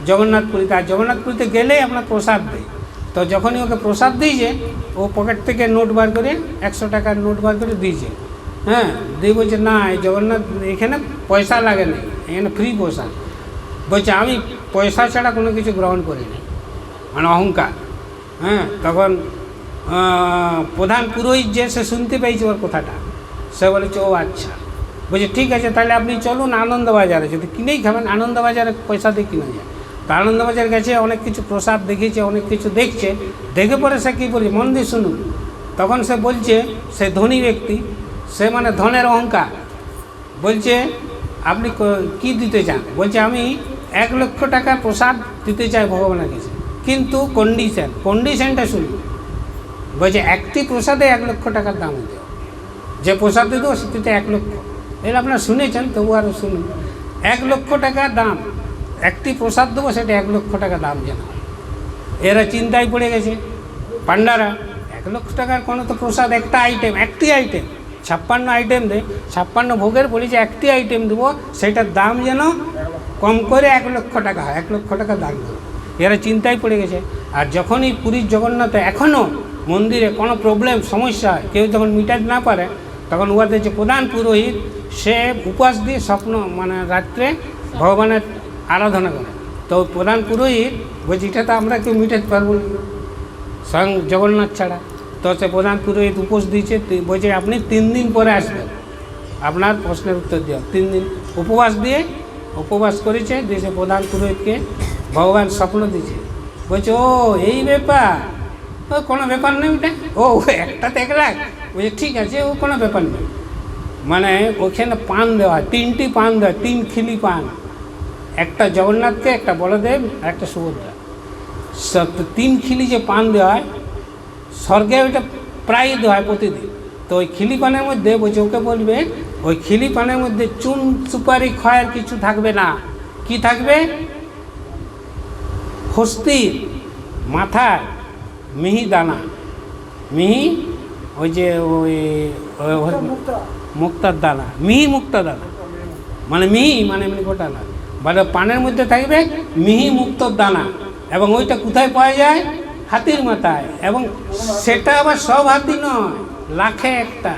জগন্নাথপুরীতে, আর জগন্নাথপুরীতে গেলেই আপনার প্রসাদ দেয়। তো যখনই ওকে প্রসাদ দিয়েছে, ও পকেট থেকে নোট বার করে 100 টাকার নোট বার করে দিয়েছে। হ্যাঁ, দিয়ে বলছে না, এই জগন্নাথ এখানে পয়সা লাগে না, এখানে ফ্রি প্রসাদ। বলছে আমি পয়সা ছাড়া কোনো কিছু গ্রহণ করিনি, মানে অহংকার। হ্যাঁ, তখন প্রধান পুরোহিত যে সে শুনতে পেয়েছে ওর কথাটা, সে বলেছে ও আচ্ছা। বলছে ঠিক আছে, তাহলে আপনি চলুন আনন্দবাজারে, যদি কিনেই খাবেন আনন্দবাজারে পয়সা দিয়ে কিনা যায়। তো আনন্দবাজার গেছে, অনেক কিছু প্রসাদ দেখেছে, অনেক কিছু দেখছে, দেখে পরে সে কী বলছে মন দিয়ে শুনুন। তখন সে বলছে, সে ধনী ব্যক্তি, সে মানে ধনের অহংকার, বলছে আপনি কি দিতে চান? বলছে আমি 1 লক্ষ টাকা প্রসাদ দিতে চাই ভগবানের কাছে, কিন্তু কন্ডিশনটা শুনুন। বলছে একটি প্রসাদে 1 লক্ষ টাকার দাম দেব, যে প্রসাদ দেবো সেটিতে 1 লক্ষ। এর আপনারা শুনেছেন, তবু আরও শুনুন। 1 লক্ষ টাকা দাম, একটি প্রসাদ দেবো, সেটা 1 লক্ষ টাকা দাম যেন। এরা চিন্তায় পড়ে গেছে পান্ডারা, 1 লক্ষ টাকার কোনো তো প্রসাদ, একটি আইটেম 56 আইটেম দেয়, 56 ভোগের বলেছে একটি আইটেম দেবো, সেটার দাম যেন কম করে 1 লক্ষ টাকা হয়, 1 লক্ষ টাকা দাম দেবো। এরা চিন্তায় পড়ে গেছে। আর যখনই পুরীর জগন্নাথে এখনও মন্দিরে কোনো প্রবলেম সমস্যা হয়, কেউ যখন মিটাতে না পারে, তখন উহাদের যে প্রধান পুরোহিত, সে উপবাস দিয়ে মানে রাত্রে ভগবানের আরাধনা করে। তো প্রধান পুরোহিত বলছে এটা তো আমরা কেউ মিটাতে পারবো না, স্বয়ং জগন্নাথ ছাড়া। তো সে প্রধান পুরোহিত উপোস দিয়েছে, বলছে আপনি 3 দিন পরে আসবেন, আপনার প্রশ্নের উত্তর দেওয়া। 3 দিন উপবাস করেছে, দিয়ে সে প্রধান পুরোহিতকে ভগবান স্বপ্ন দিয়েছে। বলছে ও এই ব্যাপার, ও কোনো ব্যাপার নেই, ওটা ও একটাতে 1 লাখ। বলছে ঠিক আছে, ও কোনো ব্যাপার নেই। মানে ওখানে পান দেওয়া হয়, 3টি পান দেওয়া, 3 খিলি পান, একটা জগন্নাথকে, একটা বলদেব আর একটা সুভদ্রা। 3 খিলি যে পান দেওয়া হয়, স্বর্গে ওইটা প্রায় দেওয়া হয় প্রতিদিন। তো ওই খিলি পানের মধ্যে বলছে ওকে বলবে, ওই খিলি পানের মধ্যে চুন সুপারি খয়ের কিছু থাকবে না। কি থাকবে? হস্তির মাথায় মিহি দানা, মিহি ওই যে ওই মুক্তার দানা, মিহি মুক্তা দানা, মানে মিহি মানে এমনি গোটা না, মানে পানের মধ্যে থাকবে মিহি মুক্তর দানা। এবং ওইটা কোথায় পাওয়া যায়? হাতির মাথায়। এবং সেটা আবার সব হাতি নয়, লাখে একটা।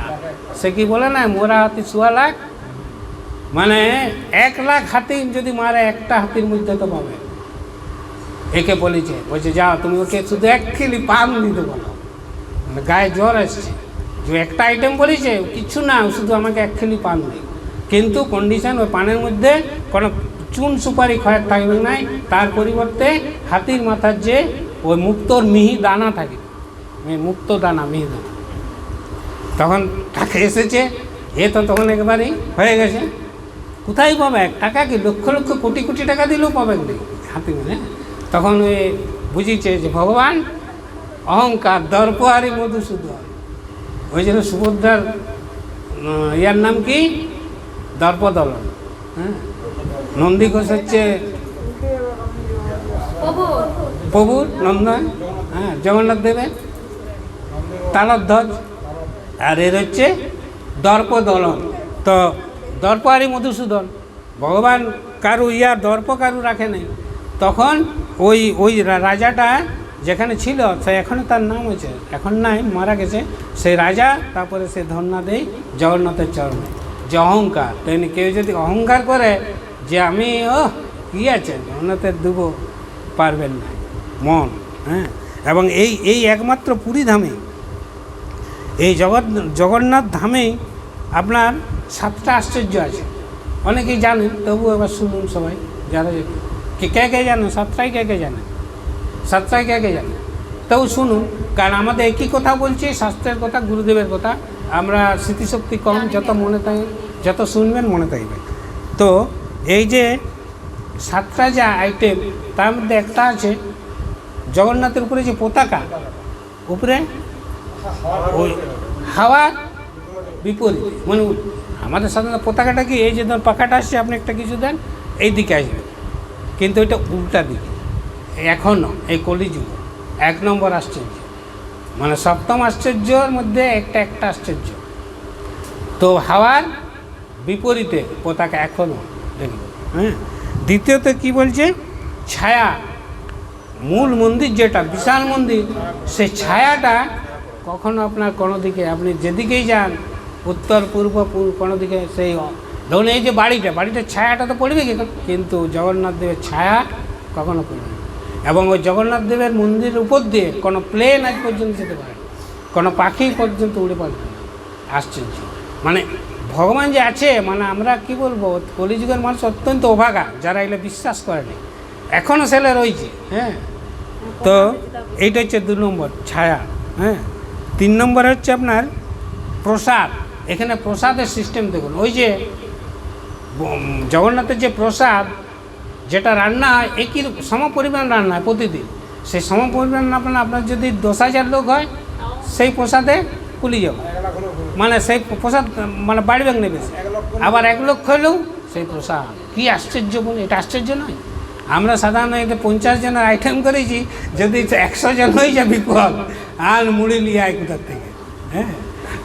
সে কি বলে না, মোরা হাতি 1.25 লাখ, মানে 1 লাখ হাতি যদি মারে, একটা হাতির মধ্যে তো পাবে। একে বলছে যাও তুমি ওকে শুধু 1 খিলি পান দিতে বলো, মানে গায়ে জ্বর আসছে, যে একটা আইটেম বলেছে কিছু না, শুধু আমাকে 1 খিলি পান দিই। কিন্তু কন্ডিশন, ওই পানের মধ্যে কোনো চুন সুপারি খয়ের থাকবে নাই, তার পরিবর্তে হাতির মাথার যে ওই মুক্তর মিহি দানা থাকে, মুক্ত দানা, মিহি দানা। তখন টাকা এসেছে, এ তো তখন একবারেই হয়ে গেছে। কোথায় পাবে? টাকা কি লক্ষ লক্ষ কোটি কোটি টাকা দিলেও পাবে না হাতি মানে। তখন ওই বুঝিছে যে ভগবান অহংকার, দর্প আরই মধুসূদন। ওই জন্য সুভদ্রার ইয়ার নাম কি দর্পদলন। হ্যাঁ, নন্দীঘোষ হচ্ছে প্রভুর নন্দন, হ্যাঁ, জগন্নাথ দেবের তালধ্বজ, আর এর হচ্ছে দর্পদলন। তো দর্প আরই মধুসূদন, ভগবান কারু দর্প কারু রাখে নাই, তখন ওই ওই রাজাটা যেখানে ছিল সে এখনও তার নাম হয়েছে, এখন নাই, মারা গেছে সেই রাজা। তারপরে সে ধন্যা দেয় জগন্নাথের চরণে, যে অহংকার। তেমনি কেউ যদি অহংকার করে যে আমি কী আছে জগন্নাথের দেবো, পারবেন না মন। হ্যাঁ, এবং এই একমাত্র পুরী ধামে, এই জগন্নাথ ধামেই আপনার 7টা আশ্চর্য আছে। অনেকেই জানেন, তবু এবার শুনুন সবাই, যারা কে কে জানেন 7টাই, কে জানেন 7টাই, কে জানেন, তবু শুনুন। কারণ আমাদের একই কথা বলছি, শাস্ত্রের কথা, গুরুদেবের কথা। আমরা স্মৃতিশক্তি কম, যত মনে থাকবে, যত শুনবেন মনে থাকবে। তো এই যে 7টা যে আইটেম, তার মধ্যে একটা আছে জগন্নাথের উপরে যে পতাকা, উপরে ওই হাওয়ার বিপরীত, মানে আমাদের সাধারণত পতাকাটা কি, এই যে ধর পাখাটা আসছে, আপনি একটা কিছু দেন এই দিকে আসবে, কিন্তু এটা উল্টা দিকে। এখনও এই কলিযুগ 1 নম্বর আশ্চর্য, মানে 7ম আশ্চর্যর মধ্যে একটা আশ্চর্য। তো হাওয়ার বিপরীতে পতাকা এখনও দেখব। হ্যাঁ, দ্বিতীয়ত কি বলছে, ছায়া। মূল মন্দির যেটা বিশাল মন্দির, সেই ছায়াটা কখনো আপনার কোনো দিকে, আপনি যেদিকেই যান, উত্তর পূর্ব কোনো দিকে, সেই ধরুন এই যে বাড়িটার ছায়াটা তো পড়বে, কিন্তু জগন্নাথ দেবের ছায়া কখনো পড়বে না। এবং ওই জগন্নাথ দেবের মন্দিরের উপর দিয়ে কোনো প্লেন আজ পর্যন্ত যেতে পারে, কোনো পাখি পর্যন্ত উড়ে পারবে না। আশ্চর্য, মানে ভগবান যে আছে, মানে আমরা কি বলবো, কলিযুগের মানুষ অত্যন্ত অভাগা, যারা এগুলো বিশ্বাস করেনি, এখনও সেলে রয়েছে। হ্যাঁ, তো এইটা হচ্ছে 2 নম্বর ছায়া। হ্যাঁ, 3 নম্বর হচ্ছে আপনার প্রসাদ। এখানে প্রসাদের সিস্টেম দেখুন, ওই যে জগন্নাথের যে প্রসাদ, যেটা রান্না হয় একই সমপরিমাণ রান্না হয় প্রতিদিন, সেই সমপরিমাণ আপনার যদি 10,000 লোক হয়, সেই প্রসাদে কুলি যাবে, মানে সেই প্রসাদ মানে বাড়বে না বেশি। আবার 1 লক্ষ হলেও সেই প্রসাদ, কী আশ্চর্য বলে, এটা আশ্চর্য নয়? আমরা সাধারণত 50 জনের আইটেম করেছি, যদি 100 জন হয়ে যায় বিপদ, আর মুড়ি নিয়ে আয় কোথার থেকে। হ্যাঁ,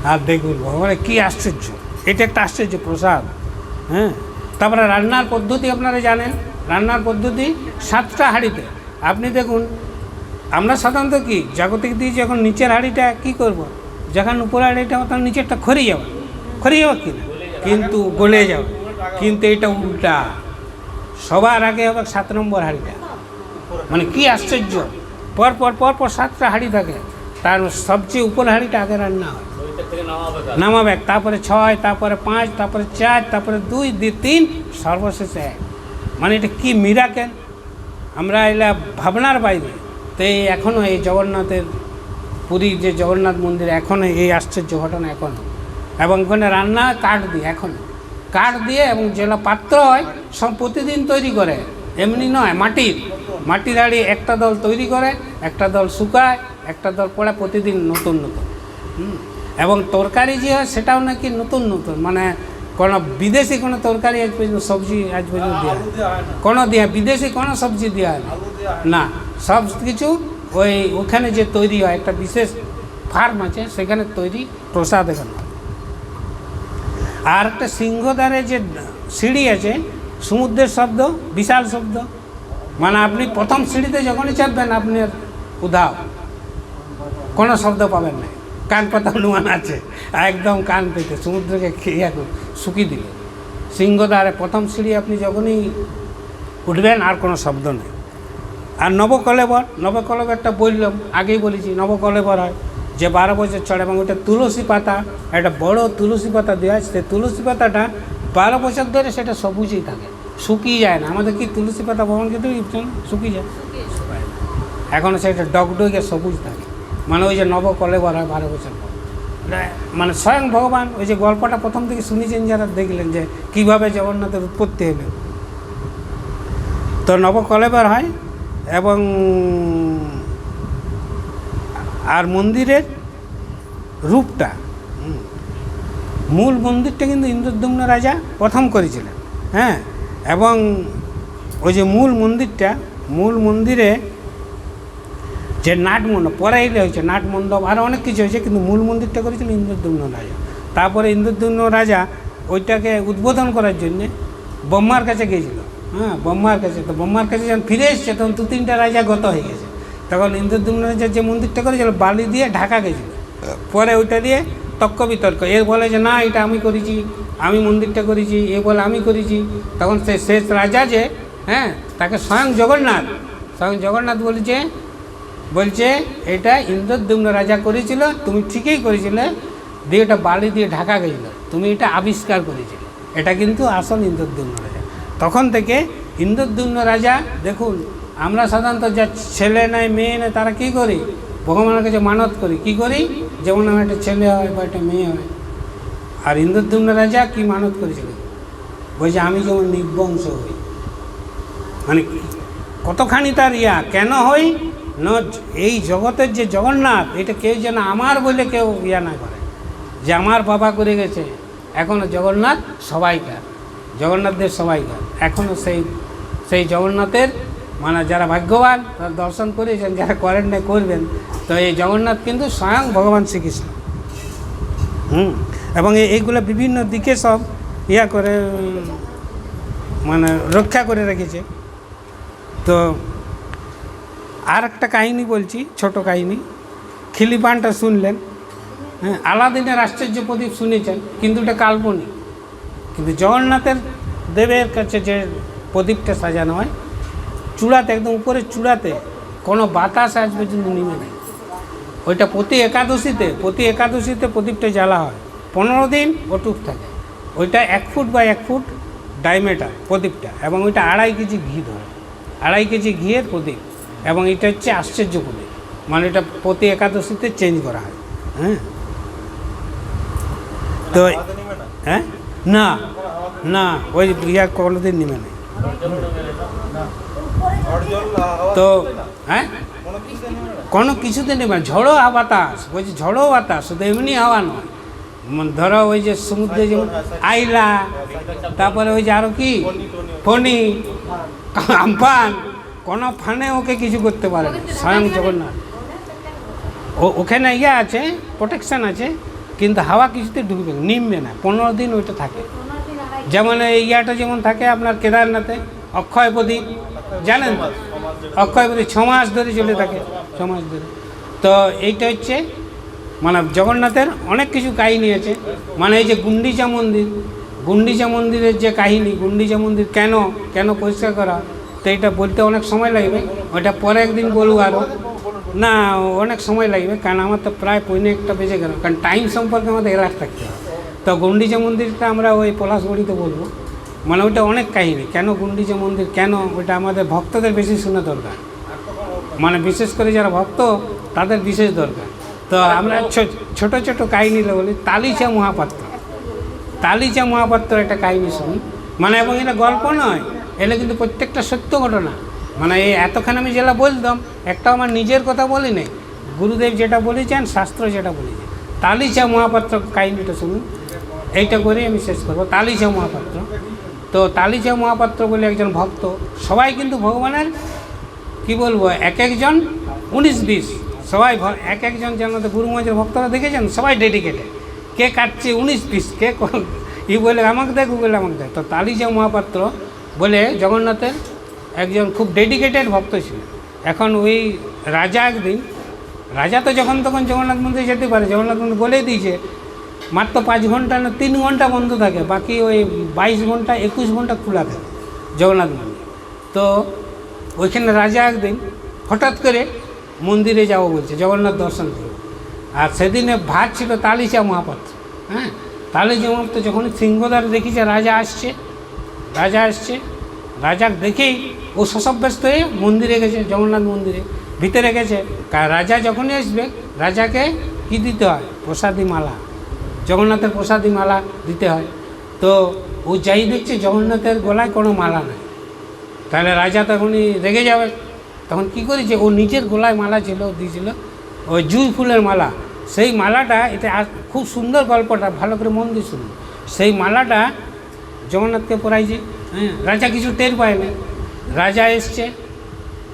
আর দেখুন ভগবানের কী আশ্চর্য, এটা একটা আশ্চর্য প্রসাদ। হ্যাঁ, তারপরে রান্নার পদ্ধতি আপনারা জানেন, রান্নার পদ্ধতি 7টা হাঁড়িতে। আপনি দেখুন, আমরা সাধারণত কি জাগতিক দিয়ে যখন নিচের হাঁড়িটা কী করব, যখন উপরের হাঁড়িটা তখন নিচেরটা খড়ি যাবে কি না, কিন্তু গলে যাবে। কিন্তু এটা উল্টা, সবার আগে হবে 7 নম্বর হাঁড়িটা। মানে কি আশ্চর্য, পর 7টা হাঁড়ি থাকে, তার সবচেয়ে উপর হাঁড়িটা আগে রান্না হয়, নামাবে, তারপরে 6, তারপরে 5, তারপরে 4, তারপরে 2, 3, সর্বশেষে 1। মানে এটা কি মিরাকেল, আমরা এলা ভাবনার বাইরে। তো এই এখনও এই জগন্নাথের পুরীর যে জগন্নাথ মন্দির, এখনও এই আশ্চর্য ঘটনা এখনও। এবং ওখানে রান্না কাঠ দিয়ে, এখনও কাঠ দিয়ে, এবং যেগুলো পাত্র হয় সব প্রতিদিন তৈরি করে, এমনি নয়, মাটির হাঁড়ি একটা দল তৈরি করে, একটা দল শুকায়, একটা দল পড়ে, প্রতিদিন নতুন। এবং তরকারি যে হয় সেটাও নাকি নতুন, মানে কোনো বিদেশি কোনো তরকারি আজ পর্যন্ত, সবজি আজ পর্যন্ত দেওয়া কোনো বিদেশি কোনো সবজি দেওয়া হয় না, সব কিছু ওখানে যে তৈরি হয়, একটা বিশেষ ফার্ম আছে, সেখানে তৈরি প্রসাদ এখানে। আর একটা সিংহদ্বারে যে সিঁড়ি আছে, সমুদ্রের শব্দ, বিশাল শব্দ, মানে আপনি প্রথম সিঁড়িতে যখনই চাপবেন, আপনার উধাও, কোনো শব্দ পাবেন না, কান পাতা অনুমান আছে, একদম কান পেতে সমুদ্রকে খেয়ে শুকিয়ে দিলে। সিংহদ্বারে প্রথম সিঁড়ি আপনি যখনই উঠবেন, আর কোনো শব্দ নেই। আর নবকলেবরটা বললাম, আগেই বলেছি, নবকলেবর হয় যে 12 বছর চড়ে, এবং ওটা তুলসী পাতা, একটা বড় তুলসী পাতা দেওয়া আছে, সেই তুলসী পাতাটা 12 বছর ধরে সেটা সবুজই থাকে, শুকিয়ে যায় না। আমাদের কি তুলসী পাতা ভগবান খেতে শুকিয়ে যায়, এখন সেটা ডগডগে সবুজ থাকে, মানে ওই যে নবকলেবর হয় 12 বছর পর। মানে স্বয়ং ভগবান, ওই যে গল্পটা প্রথম থেকে শুনেছেন যারা, দেখলেন যে কীভাবে জগন্নাথের উৎপত্তি হলো। তো নবকলেবর হয়, এবং আর মন্দিরের রূপটা মূল মন্দিরটা কিন্তু ইন্দ্রদ্যুম্ন রাজা প্রথম করেছিলেন। হ্যাঁ, এবং ওই যে মূল মন্দিরে যে নাটমণ্ডপ পরে এলে হয়েছে, নাটমণ্ডপ আরও অনেক কিছু হয়েছে, কিন্তু মূল মন্দিরটা করেছিল ইন্দ্রদ্যুম্ন রাজা। তারপরে ইন্দ্রদ্যুম্ন রাজা ওইটাকে উদ্বোধন করার জন্যে ব্রহ্মার কাছে গিয়েছিল। হ্যাঁ, ব্রহ্মার কাছে, তো ব্রহ্মার কাছে যখন ফিরে এসছে তখন 2-3টা রাজা গত হয়ে গেছে। তখন ইন্দ্রদ্যুম্ন রাজা যে মন্দিরটা করেছিল বালি দিয়ে ঢাকা গেছিল। পরে ওইটা দিয়ে তর্ক বিতর্ক, এর বলে যে না এটা আমি করেছি, আমি মন্দিরটা করেছি, এ বলে আমি করেছি। তখন সে শেষ রাজা যে, হ্যাঁ, তাকে স্বয়ং জগন্নাথ বলছে এটা ইন্দ্রদ্যুম্ন রাজা করেছিল, তুমি ঠিকই করেছিলে, দিয়ে এটা বালি দিয়ে ঢাকা গেছিল, তুমি এটা আবিষ্কার করেছিলে, এটা কিন্তু আসল ইন্দ্রদ্যুম্ন রাজা। তখন থেকে ইন্দ্রদ্যুম্ন রাজা, দেখুন আমরা সাধারণত যা ছেলে নেয় মেয়ে নেয় তারা কী করি, ভগবানের কাছে মানত করি, কী করি, যেমন আমার একটা ছেলে হয় বা একটা মেয়ে হয়। আর ইন্দ্রদ্যুম্ন রাজা কি মানত করেছিলেন, বলছে আমি যেমন নির্বংশ হই, মানে কতখানি তার কেন হই না, এই জগতের যে জগন্নাথ, এটা কেউ যেন আমার বলে কেউ না করে যে আমার বাবা করে গেছে, এখনও জগন্নাথ সবাইকার, জগন্নাথদের সবাইকার, এখনও সেই জগন্নাথের মানে যারা ভাগ্যবান তারা দর্শন করেছেন, যারা করেন না করবেন। তো এই জগন্নাথ কিন্তু স্বয়ং ভগবান শ্রীকৃষ্ণ। এবং এইগুলো বিভিন্ন দিকে সব করে মানে রক্ষা করে রেখেছে। তো আর একটা কাহিনী বলছি, ছোট কাহিনী, খিলিপানটা শুনলেন। হ্যাঁ, আলাদিনের আশ্চর্য প্রদীপ শুনেছেন, কিন্তু এটা কাল্পনিক। কিন্তু জগন্নাথের দেবের কাছে যে প্রদীপটা সাজানো হয়, চূড়াতে একদম উপরের চূড়াতে কোনো বাতাস আজ পর্যন্ত নেমে নেই। ওইটা প্রতি একাদশীতে প্রদীপটা জ্বালা হয়, 15 দিন অটুট থাকে। ওইটা 1 ফুট বা 1 ফুট ডায়ামিটার প্রদীপটা, এবং ওইটা 2.5 কেজি ঘি ধরে, 2.5 কেজি ঘিয়ের প্রদীপ। এবং এটা হচ্ছে আশ্চর্য প্রদীপ, মানে এটা প্রতি একাদশীতে চেঞ্জ করা হয়। হ্যাঁ, তো হ্যাঁ না না ওই কোনোদিন নেমে নেই। তো হ্যাঁ, কোনো কিছুতে নেবে, ঝড়ো বাতাস, বলছি ঝড়ো বাতাস, শুধু এমনি হাওয়া নয়। ধরো ওই যে সমুদ্রে যেমন আইলা, তারপরে ওই যে আরও কি ফণি, আমফান, কোনো ফানে ওকে কিছু করতে পারে না, স্বয়ং জগন্নাথ। ওখানে আছে, প্রোটেকশান আছে, কিন্তু হাওয়া কিছুতে ঢুকবে নিমবে না, 15 দিন ওইটা থাকে। যেমন এই যেমন থাকে আপনার কেদারনাথে অক্ষয় প্রদীপ, জানেন তো, অক্ষয় প্রদীপ 6 মাস ধরে চলে থাকে, 6 মাস ধরে। তো এইটা হচ্ছে মানে জগন্নাথের অনেক কিছু কাহিনী আছে। মানে এই যে গুন্ডিচা মন্দিরের যে কাহিনী, গুন্ডিচা মন্দির কেন পরিষ্কার করা, তো এটা বলতে অনেক সময় লাগবে, ওইটা পরে একদিন বলবো। আরও না, অনেক সময় লাগবে, কারণ আমার তো প্রায় 1:45 বেজে গেল, কারণ টাইম সম্পর্কে আমাদের এলাকা থাকতে হবে। তো গুন্ডিচা মন্দিরটা আমরা ওই পলাশবাড়িতে বলবো। মানে ওইটা অনেক কাহিনী, কেন গুন্ডিচা মন্দির, ওইটা আমাদের ভক্তদের বেশি শোনা দরকার, মানে বিশেষ করে যারা ভক্ত তাদের বিশেষ দরকার। তো আমরা ছোট কাহিনী বলি। তালিচা মহাপাত্র একটা কাহিনী শুনি, মানে এবং এটা গল্প নয়, এটা কিন্তু প্রত্যেকটা সত্য ঘটনা। মানে এই এতক্ষণ আমি যেটা বলতাম, একটা আমার নিজের কথা বলি নাই, গুরুদেব যেটা বলেছেন, শাস্ত্র যেটা বলেছেন। তালিচা মহাপাত্র কাহিনীটা শুনুন, এইটা করে আমি শেষ করবো। তালিচা মহাপাত্র, তো তালিচা মহাপাত্র বলে একজন ভক্ত, সবাই কিন্তু ভগবানের কি বলবো, এক একজন 19-20, সবাই এক একজন, যেন গুরু মহারাজের ভক্তরা দেখেছেন, সবাই ডেডিকেটেড, কে কাটছে 19-20, কে বলে আমাকে দেখ, ও বলে আমাকে দেখ। তো তালিচা মহাপাত্র বলে জগন্নাথের একজন খুব ডেডিকেটেড ভক্ত ছিল। এখন ওই রাজা তো যখন তখন জগন্নাথ মন্দিরে যেতে পারে, জগন্নাথ মন্দির বলেই দিয়েছে মাত্র 5 ঘন্টা না 3 ঘন্টা বন্ধ থাকে, বাকি ওই 22 ঘন্টা 21 ঘন্টা খোলা থাকে জগন্নাথ মন্দির। তো ওইখানে রাজা একদিন হঠাৎ করে মন্দিরে যাবো বলছে, জগন্নাথ দর্শন করবে। আর সেদিনে ভাত ছিল তালিচা মহাপাত্র। হ্যাঁ, তালিচা মহাপাত্র যখন সিংহদ্বার দেখেছে রাজা আসছে, রাজা দেখেই ও সশব্যস্ত হয়ে মন্দিরে গেছে, জগন্নাথ মন্দিরে ভিতরে গেছে। রাজা যখনই আসবে, রাজাকে কি দিতে হয়, প্রসাদী মালা, জগন্নাথের প্রসাদী মালা দিতে হয়। তো ও যাই দেখছে জগন্নাথের গলায় কোনো মালা নেই, তাহলে রাজা তখনই রেগে যাবে। তখন কি করেছে, ও নিজের গলায় মালা ছিল, দিয়েছিল ওই জুঁই ফুলের মালা, সেই মালাটা, এটা খুব সুন্দর গল্পটা, ভালো করে মন দিয়ে শুনুন। সেই মালাটা জগন্নাথকে পরাইছে। হ্যাঁ, রাজা কিছু টের পায় না। রাজা এসছে,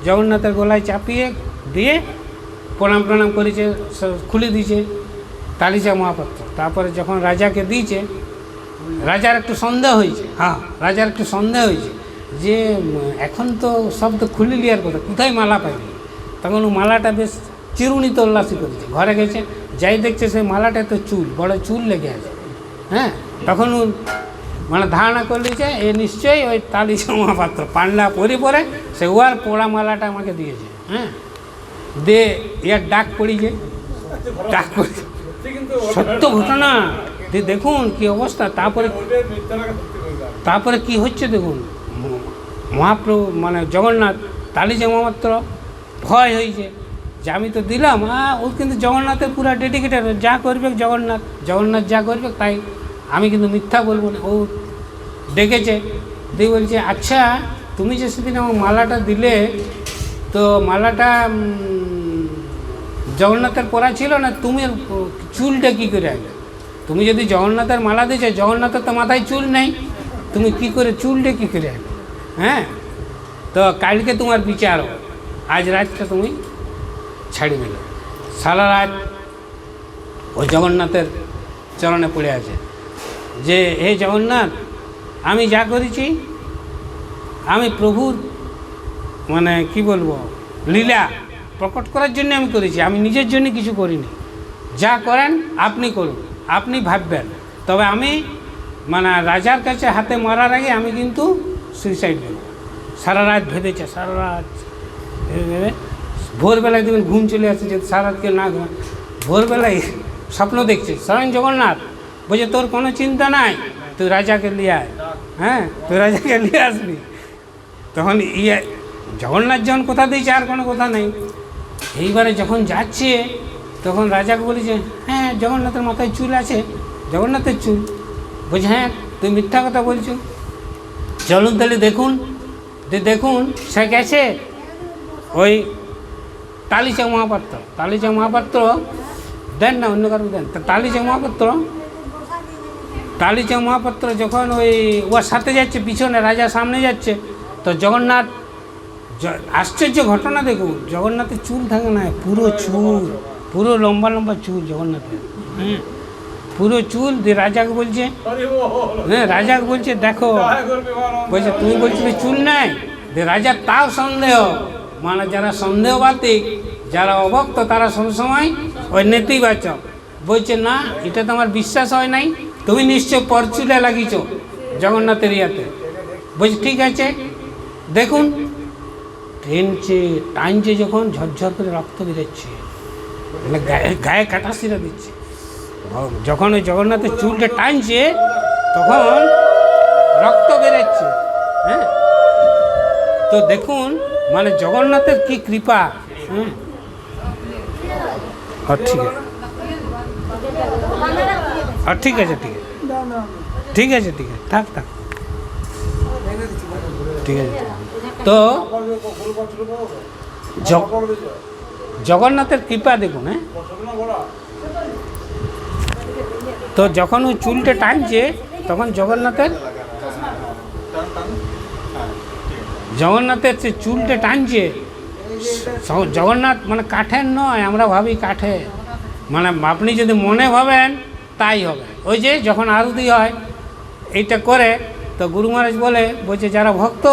জগন্নাথের গলায় চাপিয়ে দিয়ে প্রণাম করেছে, খুলে দিয়েছে তালিচা মহাপাত্র। তারপরে যখন রাজাকে দিয়েছে, রাজার একটু সন্দেহ হয়েছে। হ্যাঁ, রাজার একটু সন্দেহ হয়েছে যে এখন তো সব তো খুলে নেওয়ার কথা, কোথায় মালা পাইবে। তখন ও মালাটা বেশ চিরুনি তল্লাশি করেছে, ঘরে গেছে, যাই দেখছে সেই মালাটা তো চুল, বড় চুল লেগে আছে। হ্যাঁ, তখন ও মানে ধারণা করলি যে এ নিশ্চয়ই ওই তালিচা মহাপাত্র পান্ডা পরে সে ওয়ার পোড়া মালাটা আমাকে দিয়েছে। হ্যাঁ, দে ইয়ার ডাক পড়িছে, ডাক পড়ি, সত্য ঘটনা। দেখুন কি অবস্থা। তারপরে কি হচ্ছে দেখুন, মহাপ্রভু মানে জগন্নাথ তালিচা মহাপাত্র ভয় হয়েছে যে আমি তো দিলাম। ও কিন্তু জগন্নাথের পুরা ডেডিকেটেড, যা করবে জগন্নাথ যা করবে তাই, আমি কিন্তু মিথ্যা বলবো না। ও ডেকেছে, দিয়ে বলছে আচ্ছা তুমি যে সেদিন আমার মালাটা দিলে, তো মালাটা জগন্নাথের পরা ছিল না, তুমি চুলটা কী করে আগে? তুমি যদি জগন্নাথের মালা দিয়েছো, জগন্নাথের তো মাথায় চুল নেই, তুমি কি করে চুলটা কী করে আগে? হ্যাঁ, তো কালকে তোমার বিচার হবে, আজ রাতটা তুমি ছাড়িবে না। সারা রাত ওই জগন্নাথের চরণে পড়ে আছে যে হে জগন্নাথ, আমি যা করেছি আমি প্রভুর মানে কি বলবো লীলা প্রকট করার জন্য আমি করেছি, আমি নিজের জন্য কিছু করিনি। যা করেন আপনি করুন, আপনি ভাববেন। তবে আমি মানে রাজার কাছে হাতে মারার আগে আমি কিন্তু সুইসাইড করব। সারা রাত ভেবেছে, সারা রাত ভেবে ভোরবেলায় দেখবেন ঘুম চলে আসছে, যে সারা রাতকে না ঘুম, ভোরবেলায় স্বপ্ন দেখছে স্বয়ং জগন্নাথ বলছে তোর কোনো চিন্তা নাই, তুই রাজাকে নিয়ে আয়। হ্যাঁ, তুই রাজাকে নিয়ে আসবি। তখন জগন্নাথ যখন কথা দিয়েছে আর কোনো কথা নেই। এইবারে যখন যাচ্ছে তখন রাজাকে বলেছে হ্যাঁ জগন্নাথের মাথায় চুল আছে, জগন্নাথের চুল। বলছে হ্যাঁ তুই মিথ্যা কথা বলছো, চলুন তাহলে দেখুন। দেখুন সে গেছে ওই তালিচা মহাপাত্র দেন না, অন্য কারণ দেন। তালিচা মহাপাত্র যখন ওই ওর সাথে যাচ্ছে, পিছনে রাজা সামনে যাচ্ছে, তো জগন্নাথ আশ্চর্য ঘটনা দেখুন, জগন্নাথের চুল থাকে না, পুরো লম্বা চুল জগন্নাথের। হ্যাঁ, পুরো চুল দিয়ে রাজাকে বলছে, হ্যাঁ রাজাকে বলছে দেখো, বলছে তুমি বলছিলে চুল নাই। রাজার তাও সন্দেহ, মানে যারা সন্দেহবাতিক, যারা অভক্ত, তারা সবসময় ওই নেতিবাচক। বলছে না এটা তো আমার বিশ্বাস হয় নাই, তুমি নিশ্চয় পরচুলে লাগিয়েছ জগন্নাথের ইয়াতে। বলছে ঠিক আছে দেখুন। টানছে যখন ঝরঝর করে রক্ত বেরোচ্ছে, মানে গায়ে কাটাশিরা দিচ্ছে। যখন ওই জগন্নাথের চুলটা টানছে তখন রক্ত বেরোচ্ছে। হ্যাঁ, তো দেখুন মানে জগন্নাথের কি কৃপা। হ্যাঁ, ঠিক আছে ঠিক আছে থাক ঠিক আছে। তো জগন্নাথের কৃপা দেখুন। হ্যাঁ, তো যখন ওই চুলটা টানছে তখন জগন্নাথের সে চুলটা টানছে। জগন্নাথ মানে কাঠের নয়, আমরা ভাবি কাঠে, মানে আপনি যদি মনে ভাবেন তাই হবে। ওই যে যখন আরতি হয় এইটা করে, তো গুরু মহারাজ বলছে যারা ভক্ত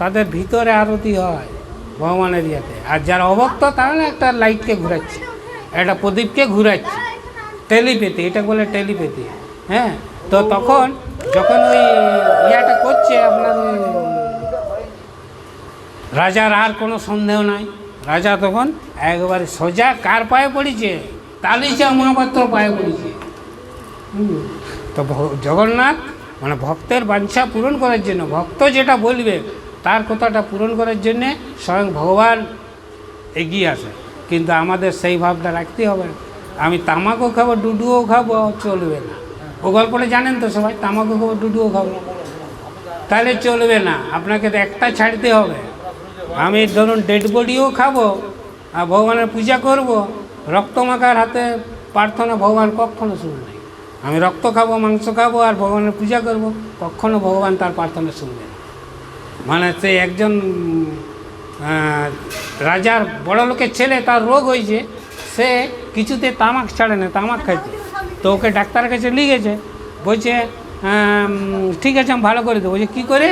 তাদের ভিতরে আরতি হয় ভগবানের ইয়াতে, আর যারা অভক্ত তাহলে একটা লাইটকে ঘুরাচ্ছে, একটা প্রদীপকে ঘুরাচ্ছে, টেলিপ্যাথি, এটা বলে টেলিপ্যাথি। হ্যাঁ, তো তখন যখন ওই ইয়াটা করছে আপনার রাজার আর কোনো সন্দেহ নাই, রাজা তখন একবারে সোজা কার পায়ে পড়েছে? তালিচা মহাপাত্র পায়ে পড়েছে। তো জগন্নাথ মানে ভক্তের বাঞ্ছা পূরণ করার জন্য, ভক্ত যেটা বলবে তার কথাটা পূরণ করার জন্যে স্বয়ং ভগবান এগিয়ে আসে। কিন্তু আমাদের সেই ভাবটা রাখতে হবে। আমি তামাকও খাবো, ডুডুও খাবো, চলবে না। ও গল্পটা জানেন তো সবাই, তামাকও খাবো, ডুডুও খাবো, তাহলে চলবে না। আপনাকে তো একটা ছাড়তে হবে। আমি ধরুন ডেড বডিও খাবো আর ভগবানের পূজা করব, রক্তমাখার হাতে প্রার্থনা ভগবান কখনো শুনবে না। আমি রক্ত খাবো, মাংস খাবো আর ভগবানের পূজা করব, কখনো ভগবান তার প্রার্থনা শুনবে না। মানে সে একজন রাজার বড় লোকের ছেলে, তার রোগ হয়েছে, সে কিছুতে তামাক ছাড়ে না, তামাক খাইতে। তো ওকে ডাক্তারের কাছে নিয়ে গেছে, বলছে ঠিক আছে আমি ভালো করে দেবো। বলছে কী করে?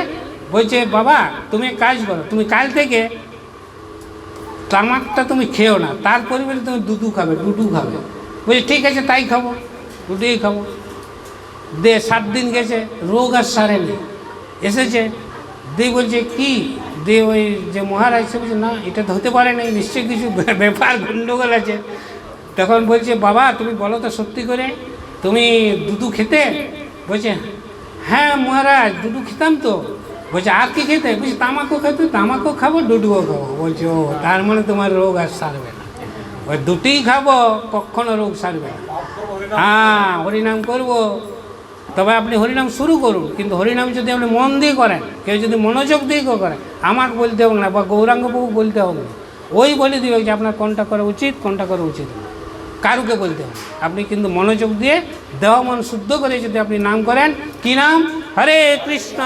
বলছে বাবা তুমি এক কাজ করো, তুমি কাল থেকে তামাকটা তুমি খেও না, তার পরিবর্তে তুমি দুধু খাবে, ডুডু খাবে। বলছে ঠিক আছে তাই খাবো, ডুডুই খাবো। 7 দিন গেছে, রোগ আর সারেনি। এসেছে বলছে কি ওই যে মহারাজ, সে বলছে না এটা তো হতে পারে না, নিশ্চয়ই কিছু ব্যাপার গণ্ডগোল আছে। তখন বলছে বাবা তুমি বলো তো সত্যি করে, তুমি দুধু খেতে? বলছে হ্যাঁ মহারাজ দুধু খেতাম তো। বলছে আর কি খেতে? বলছে তামাকও খেতে, তামাকও খাবো, ডুডুও খাবো। বলছে ও তার মানে তোমার রোগ আর সারবে না, ওই দুটিই খাবো, কখনো রোগ সারবে না। হ্যাঁ হরিনাম করবো, তবে আপনি হরিনাম শুরু করুন, কিন্তু হরিনাম যদি আপনি মন দিয়ে করেন, কেউ যদি মনোযোগ দিয়ে করেন, আমাকে বলতে হবে না বা গৌরাঙ্গবাবু বলতে হবে না, ওই বলে দিবে যে আপনার কোনটা করা উচিত কোনটা করা উচিত না, কারুকে বলতে হবে। আপনি কিন্তু মনোযোগ দিয়ে দেহ মন শুদ্ধ করে যদি আপনি নাম করেন, কি নাম? হরে কৃষ্ণ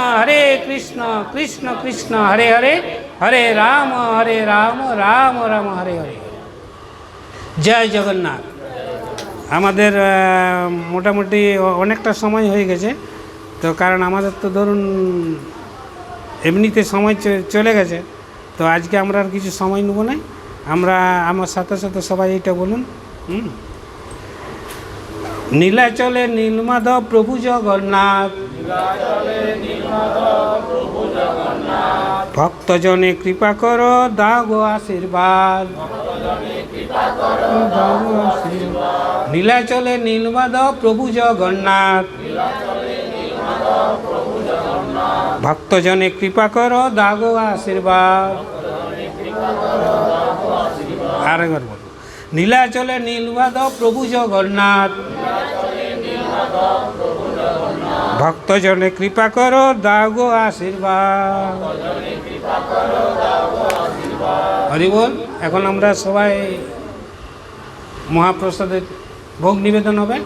কৃষ্ণ কৃষ্ণ হরে হরে, হরে রাম রাম রাম হরে হরে। জয় জগন্নাথ। আমাদের মোটামুটি অনেকটা সময় হয়ে গেছে, তো কারণ আমাদের তো ধরুন এমনিতে সময় চলে গেছে, তো আজকে আমরা আর কিছু সময় নেব না। আমরা আমার সাথে সাথে সবাই এইটা বলুন, নীলাচলে নীলমাধব প্রভু জগন্নাথ, ভক্তজনে কৃপা করো দাও গো আশীর্বাদ। নীলাচলে নীলমাধব প্রভু জগন্নাথ, ভক্তজনে কৃপা করো দাও গো আশীর্বাদ। আরেকবার বলুন, নীলাচলে নীলমাধব প্রভু জগন্নাথ, ভক্তজনে কৃপা করো দাও গো আশীর্বাদ। হরি বল। এখন আমরা সবাই মহাপ্রসাদের ভোগ নিবেদন হবে।